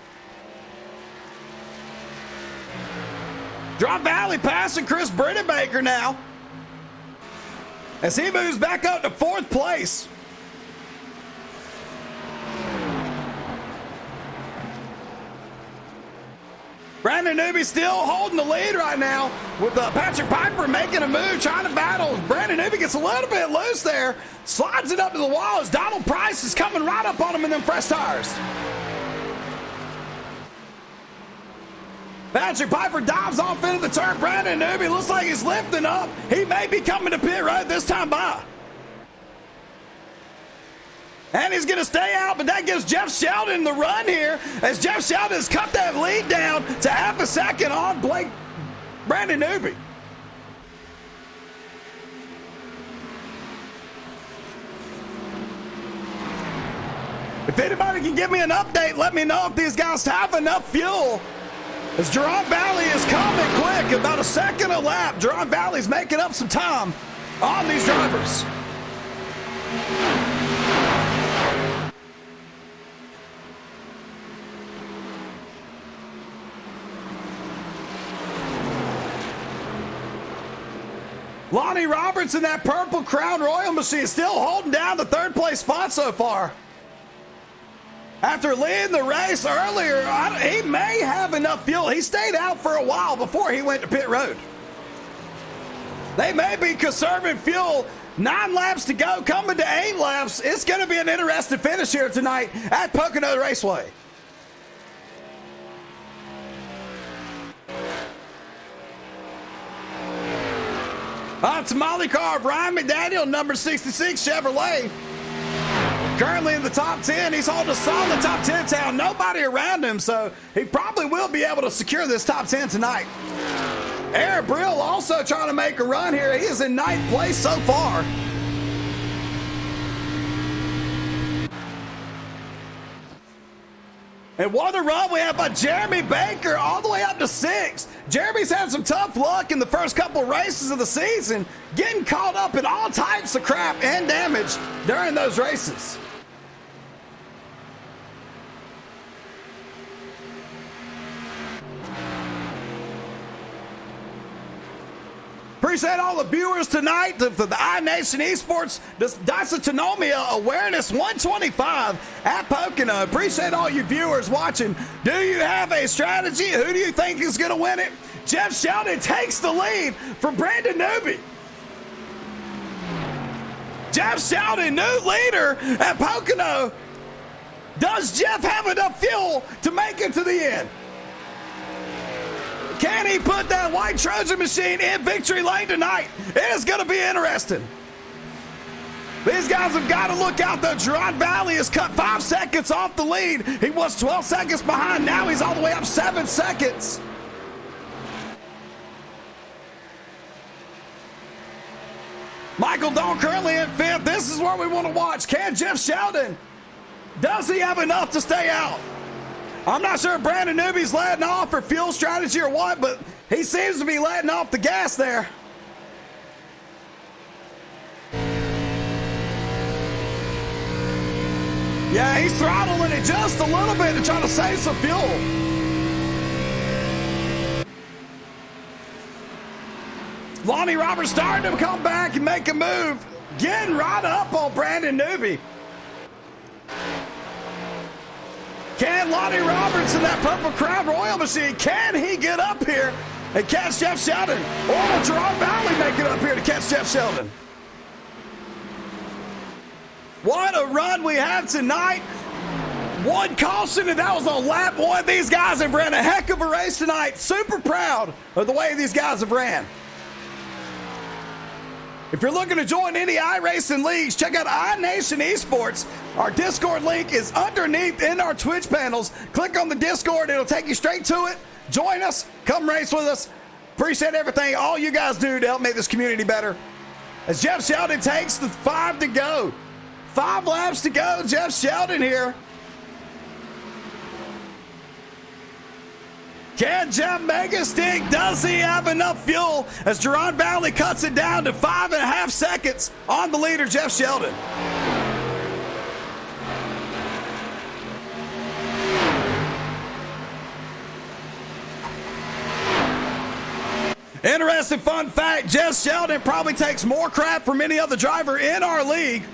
Jaron Valley passing Chris Brittenbaker now as he moves back up to 4th place. Brandon Newby still holding the lead right now with Patrick Piper making a move, trying to battle. Brandon Newby gets a little bit loose there, slides it up to the wall as Donald Price is coming right up on him in them fresh tires. Patrick Piper dives off into the turn. Brandon Newby looks like he's lifting up. He may be coming to pit road this time by. And he's going to stay out, but that gives Jeff Sheldon the run here as Jeff Sheldon has cut that lead down to half a second on Brandon Newby. If anybody can give me an update, let me know if these guys have enough fuel. As Jaron Valley is coming quick, about a second a lap. Jaron Valley's making up some time on these drivers. Lonnie Roberts in that purple Crown Royal machine still holding down the 3rd place spot so far. After leading the race earlier, he may have enough fuel. He stayed out for a while before he went to pit road. They may be conserving fuel. 9 laps to go, coming to 8 laps. It's going to be an interesting finish here tonight at Pocono Raceway. It's Molly car, Brian McDaniel, number 66 Chevrolet. Currently in the top 10, he's holding a solid top 10 town. Nobody around him, so he probably will be able to secure this top 10 tonight. Eric Brill also trying to make a run here. He is in 9th place so far. And what a run we have by Jeremy Baker all the way up to 6th. Jeremy's had some tough luck in the first couple races of the season, getting caught up in all types of crap and damage during those races. Appreciate all the viewers tonight for the iNation eSports Dysautonomia Awareness 125 at Pocono. Appreciate all you viewers watching. Do you have a strategy? Who do you think is going to win it? Jeff Sheldon takes the lead from Brandon Newby. Jeff Sheldon, new leader at Pocono. Does Jeff have enough fuel to make it to the end? Can he put that white Trojan machine in victory lane tonight? It is going to be interesting. These guys have got to look out, though. Jaron Valley has cut 5 seconds off the lead. He was 12 seconds behind. Now he's all the way up 7 seconds. Michael Dawn currently in 5th. This is where we want to watch. Can Jeff Sheldon, does he have enough to stay out? I'm not sure if Brandon Newby's letting off for fuel strategy or what, but he seems to be letting off the gas there. Yeah, he's throttling it just a little bit to try to save some fuel. Lonnie Roberts starting to come back and make a move. Getting right up on Brandon Newby. Can Lonnie Roberts in that Purple Crown Royal machine, can he get up here and catch Jeff Sheldon? Or will Jaron Valley make it up here to catch Jeff Sheldon? What a run we have tonight. One caution, and that was on lap 1. These guys have ran a heck of a race tonight. Super proud of the way these guys have ran. If you're looking to join any iRacing leagues, check out iNation eSports. Our Discord link is underneath in our Twitch panels. Click on the Discord. It'll take you straight to it. Join us. Come race with us. Appreciate everything all you guys do to help make this community better. As Jeff Sheldon takes the 5 to go. 5 laps to go. Jeff Sheldon here. Can Jeff make a stick? Does he have enough fuel? As Jaron Valley cuts it down to 5.5 seconds on the leader, Jeff Sheldon. Interesting fun fact, Jeff Sheldon probably takes more crap from any other driver in our league.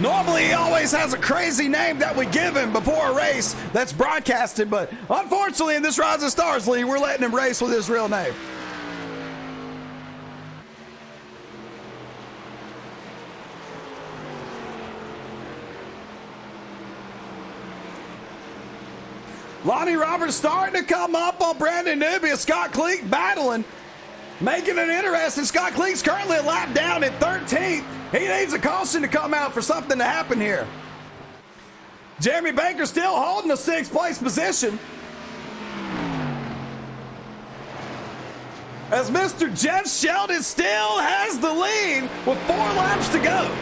Normally, he always has a crazy name that we give him before a race that's broadcasted, but unfortunately, in this Rising Stars League, we're letting him race with his real name. Lonnie Roberts starting to come up on Brandon Newby and Scott Cleek battling, making it interesting. Scott Cleek's currently a lap down at 13th. He needs a caution to come out for something to happen here. Jeremy Baker still holding the 6th place position. As Mr. Jeff Sheldon still has the lead with 4 laps to go.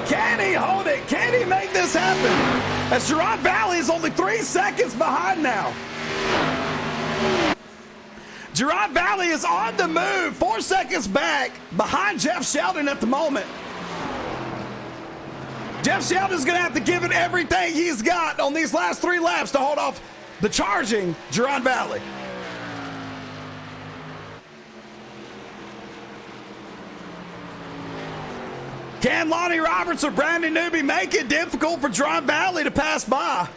Can he hold it? Can he make this happen? As Jaron Valley is only 3 seconds behind now. Jaron Valley is on the move, 4 seconds back behind Jeff Sheldon at the moment. Jeff Sheldon's going to have to give it everything he's got on these last 3 laps to hold off the charging Jaron Valley. Can Lonnie Roberts or Brandon Newby make it difficult for Jaron Valley to pass by?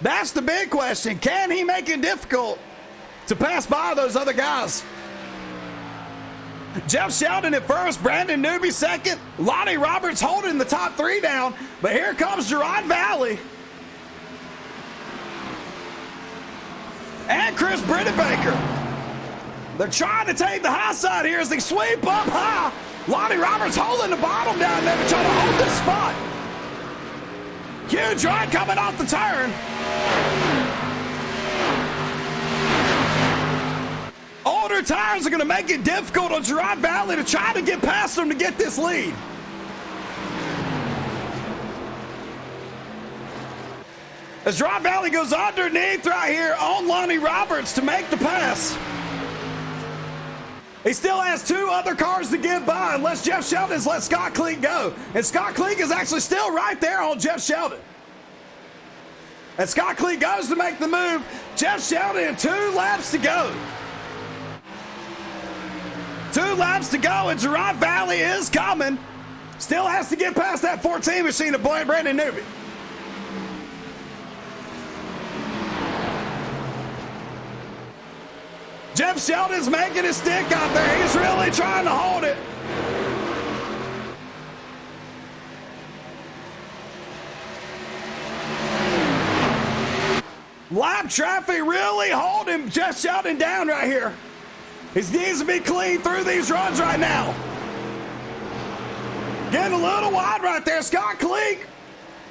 That's the big question. Can he make it difficult to pass by those other guys? Jeff Sheldon at first, Brandon Newby second, Lonnie Roberts holding the top 3 down, but here comes Jaron Valley. And Chris Baker. They're trying to take the high side here as they sweep up high. Lonnie Roberts holding the bottom down there to try to hold this spot. Huge run coming off the turn. Older tires are going to make it difficult on Jaron Valley to try to get past them to get this lead. As Jaron Valley goes underneath right here on Lonnie Roberts to make the pass. He still has 2 other cars to get by unless Jeff Sheldon's let Scott Cleek go. And Scott Cleek is actually still right there on Jeff Sheldon. And Scott Cleek goes to make the move. Jeff Sheldon 2 laps to go. 2 laps to go, and Jaron Valley is coming. Still has to get past that 14 machine of Brandon Newby. Jeff Sheldon's making his stick out there. He's really trying to hold it. Lap traffic really holding Jeff Sheldon down right here. He needs to be clean through these runs right now. Getting a little wide right there. Scott Cleek.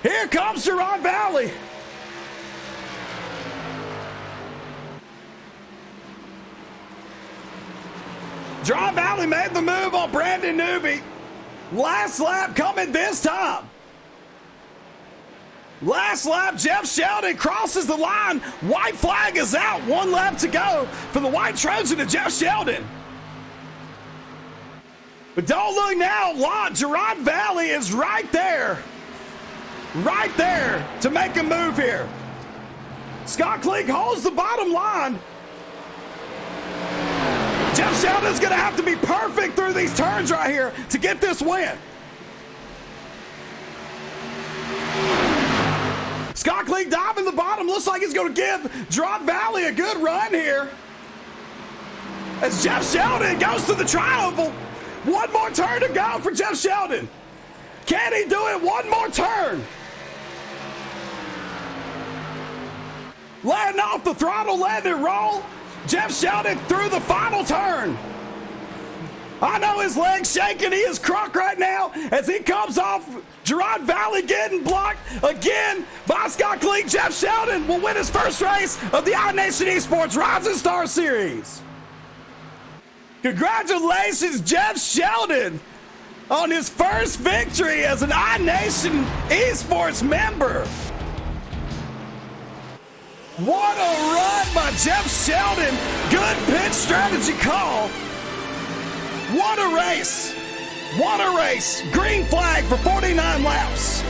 Here comes Jaron Valley. Jaron Valley made the move on Brandon Newby. Last lap coming this time. Last lap, Jeff Sheldon crosses the line. White flag is out. 1 lap to go for the white Trojan of Jeff Sheldon. But don't look now. Jaron Valley is right there. Right there to make a move here. Scott Cleek holds the bottom line. Jeff Sheldon's going to have to be perfect through these turns right here to get this win. Scott Cleek diving the bottom. Looks like he's going to give Jaron Valley a good run here. As Jeff Sheldon goes to the tri-oval. 1 more turn to go for Jeff Sheldon. Can he do it? 1 more turn. Letting off the throttle, letting it roll. Jeff Sheldon through the final turn. I know his leg's shaking. He is crunk right now as he comes off. Jaron Valley getting blocked again by Scott Cleek. Jeff Sheldon will win his first race of the iNation eSports Rising Star Series. Congratulations, Jeff Sheldon, on his first victory as an iNation eSports member. What a run by Jeff Sheldon. Good pit strategy call. What a race. What a race. Green flag for 49 laps.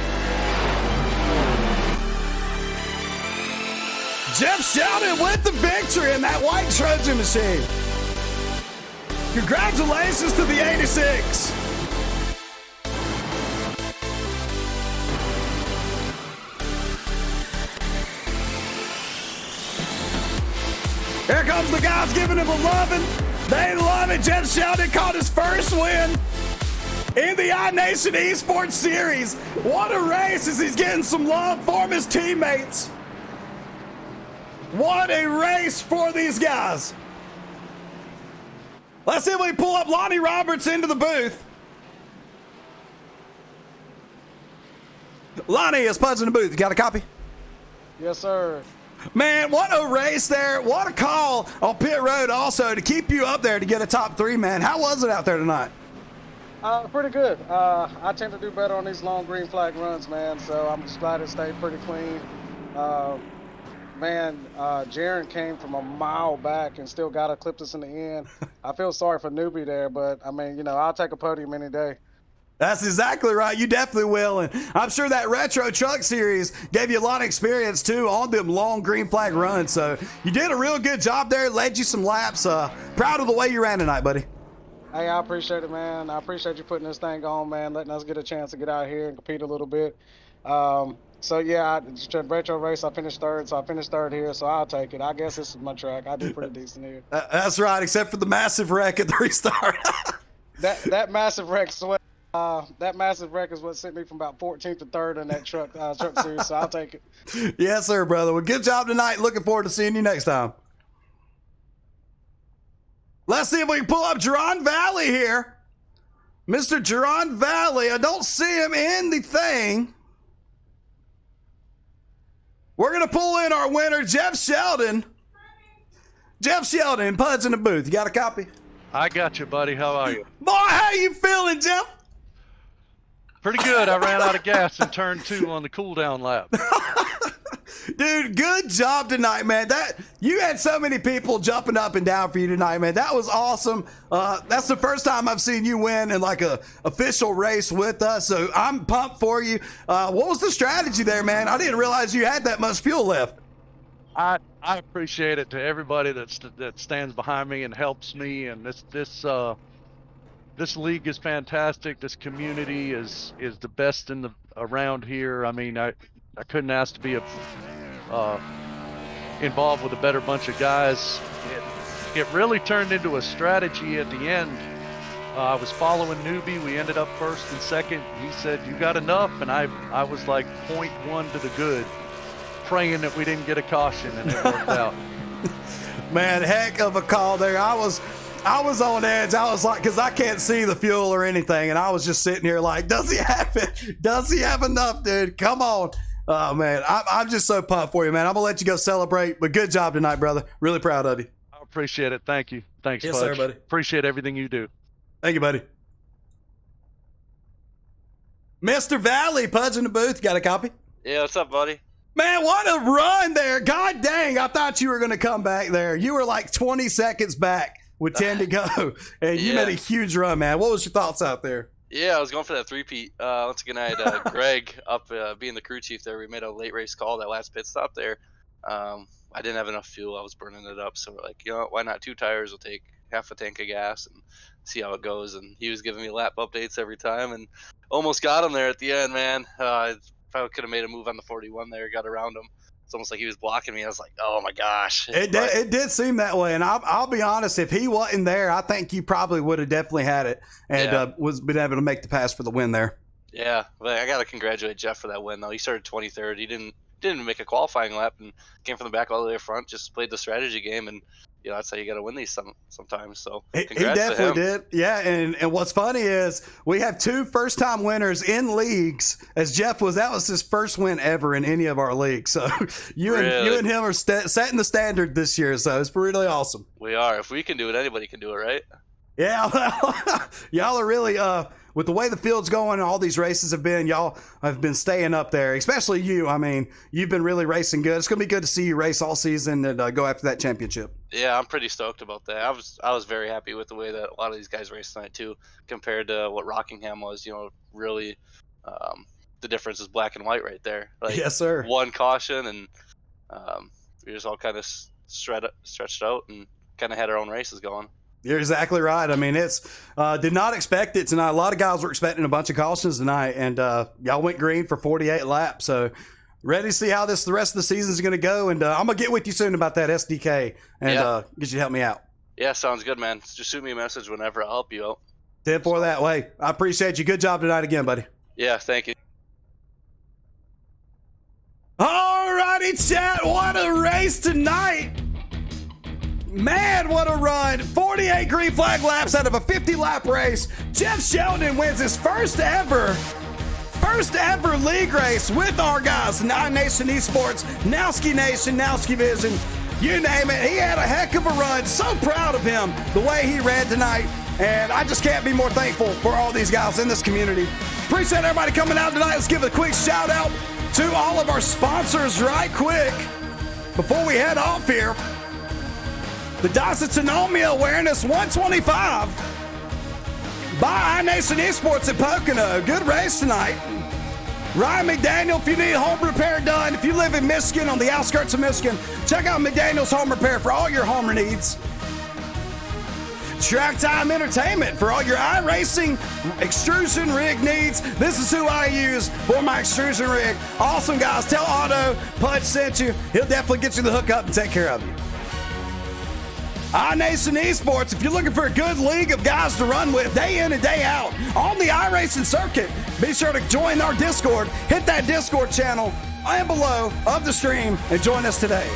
Jeff Sheldon with the victory in that white Trojan machine. Congratulations to the 86. Here comes the guys giving him a loving. They love it. Jeff Sheldon caught his first win in the iNation eSports Series. What a race as he's getting some love from his teammates. What a race for these guys. Let's see if we pull up Lonnie Roberts into the booth. Lonnie is Puds in the booth. You got a copy? Yes, sir. Man, what a race there. What a call on pit road also to keep you up there to get a top 3, man. How was it out there tonight? Pretty good. I tend to do better on these long green flag runs, man, so I'm just glad it stayed pretty clean. Jaron came from a mile back and still got to clip us in the end. I feel sorry for Newbie there, but, I mean, I'll take a podium any day. That's exactly right. You definitely will. And I'm sure that Retro Truck Series gave you a lot of experience, too, on them long green flag runs. So you did a real good job there. Led you some laps. Proud of the way you ran tonight, buddy. Hey, I appreciate it, man. I appreciate you putting this thing on, man, letting us get a chance to get out here and compete a little bit. Retro race, I finished third, so I finished third here, so I'll take it. I guess this is my track. I do pretty decent here. That's right, except for the massive wreck at the restart. that massive wreck sweat. That massive wreck is what sent me from about 14th to 3rd in that truck series, so I'll take it. Yes, sir, brother. Well, good job tonight. Looking forward to seeing you next time. Let's see if we can pull up Jaron Valley here. Mr. Jaron Valley. I don't see him in the thing. We're going to pull in our winner, Jeff Sheldon. Jeff Sheldon, Puds in the booth. You got a copy? I got you, buddy. How are you? Boy, how you feeling, Jeff? Pretty good. I ran out of gas in turn 2 on the cool down lap. Dude, good job tonight, man. You had so many people jumping up and down for you tonight, man. That was awesome. That's the first time I've seen you win in like a official race with us, so I'm pumped for you. What was the strategy there, man? I didn't realize you had that much fuel left. I appreciate it to everybody that stands behind me and helps me, and this this league is fantastic. This community is the best around here. I mean, I couldn't ask to be involved with a better bunch of guys. It really turned into a strategy at the end. I was following Newbie. We ended up first and second. He said, "You got enough?" And I was like 0.1 to the good, praying that we didn't get a caution, and it worked out. Man, heck of a call there. I was on edge. I was like, because I can't see the fuel or anything, and I was just sitting here like, does he have it? Does he have enough, dude? Come on. Oh, man, I'm just so pumped for you, man. I'm going to let you go celebrate, but good job tonight, brother. Really proud of you. I appreciate it. Thank you. Thanks, yes, Pudge. sir, buddy. Appreciate everything you do. Thank you, buddy. Mr. Valley, Pudge in the booth. Got a copy? Yeah, what's up, buddy? Man, what a run there. God dang, I thought you were going to come back there. You were like 20 seconds back with 10 to go, and you made a huge run, man. What was your thoughts out there? Yeah, I was going for that three-peat. Once again, I had Greg up being the crew chief there. We made a late race call, that last pit stop there. I didn't have enough fuel. I was burning it up, so we're like, you know what, why not 2 tires? We'll take half a tank of gas and see how it goes. And he was giving me lap updates every time, and almost got him there at the end, man. I probably could have made a move on the 41 there, got around him. It's almost like he was blocking me. I was like, oh my gosh. It did seem that way, and I'll be honest, if he wasn't there, I think you probably would have definitely had it and was been able to make the pass for the win there. Yeah, but I got to congratulate Jeff for that win, though. He started 23rd. He didn't make a qualifying lap and came from the back all the way front, just played the strategy game, and you know, that's how you got to win these sometimes. So he definitely did. Yeah, and what's funny is we have 2 first-time winners in leagues, as that was his first win ever in any of our leagues. So you and him are setting the standard this year, so it's really awesome. We are. If we can do it, anybody can do it, right? Yeah, well, y'all are really with the way the field's going and all these races have been, y'all have been staying up there, especially you. I mean, you've been really racing good. It's going to be good to see you race all season and go after that championship. Yeah, I'm pretty stoked about that. I was very happy with the way that a lot of these guys raced tonight too, compared to what Rockingham was. You know, really, the difference is black and white right there. Like, yes, sir. 1 caution, and we just all kind of stretched out and kind of had our own races going. You're exactly right. I mean, it's did not expect it tonight. A lot of guys were expecting a bunch of cautions tonight, and y'all went green for 48 laps. So ready to see how the rest of the season is going to go. And I'm going to get with you soon about that SDK and get you to help me out. Yeah, sounds good, man. Just shoot me a message whenever. I'll help you out. 10-4 that way. I appreciate you. Good job tonight again, buddy. Yeah, thank you. All righty, chat. What a race tonight. Man, what a run. 48 green flag laps out of a 50-lap race. Jeff Sheldon wins his first ever league race with our guys, iNation eSports, NowskiNation, NowskiVision, you name it. He had a heck of a run. So proud of him, the way he ran tonight. And I just can't be more thankful for all these guys in this community. Appreciate everybody coming out tonight. Let's give a quick shout out to all of our sponsors right quick before we head off here. The Dysautonomia Awareness 125 by iNation eSports at Pocono. Good race tonight. Ryan McDaniel, if you need home repair done, if you live in Michigan, on the outskirts of Michigan, check out McDaniel's Home Repair for all your home needs. Track Time Entertainment for all your iRacing extrusion rig needs. This is who I use for my extrusion rig. Awesome, guys. Tell Otto Pudge sent you. He'll definitely get you the hookup and take care of you. iNation eSports, if you're looking for a good league of guys to run with day in and day out on the iRacing circuit, be sure to join our Discord. Hit that Discord channel and below of the stream and join us today.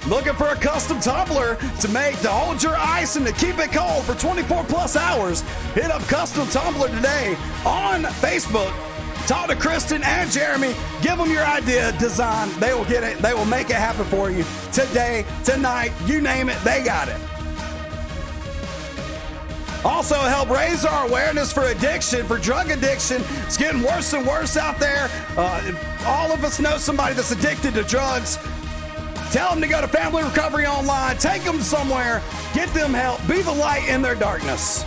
Looking for a custom tumbler to hold your ice and to keep it cold for 24 plus hours? Hit up Custom Tumbler today on Facebook. Talk to Kristen and Jeremy. Give them your idea, design. They will get it. They will make it happen for you today, tonight, you name it, they got it. Also help raise our awareness for addiction, for drug addiction. It's getting worse and worse out there. All of us know somebody that's addicted to drugs. Tell them to go to Family Recovery Online. Take them somewhere. Get them help. Be the light in their darkness.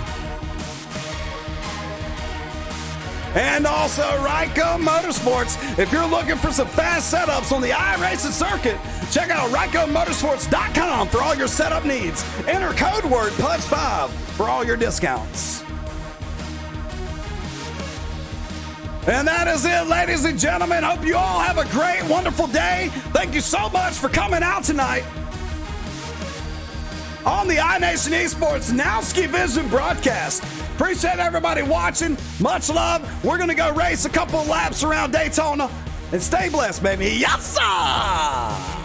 and also Ryco Motorsports. If you're looking for some fast setups on the iRacing circuit, check out RycoMotorsports.com for all your setup needs. Enter code word PUDS5 for all your discounts. And that is it, ladies and gentlemen. Hope you all have a great, wonderful day. Thank you so much for coming out tonight on the iNation eSports NowskiVision broadcast. Appreciate everybody watching. Much love. We're going to go race a couple of laps around Daytona. And stay blessed, baby. Yes, sir!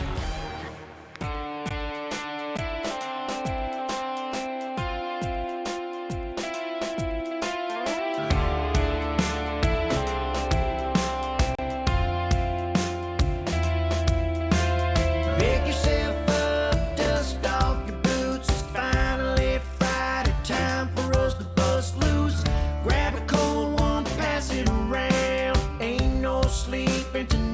Pick yourself up, dust off your boots. It's finally Friday, time for us to bust loose. Grab a cold one, pass it around. Ain't no sleeping tonight.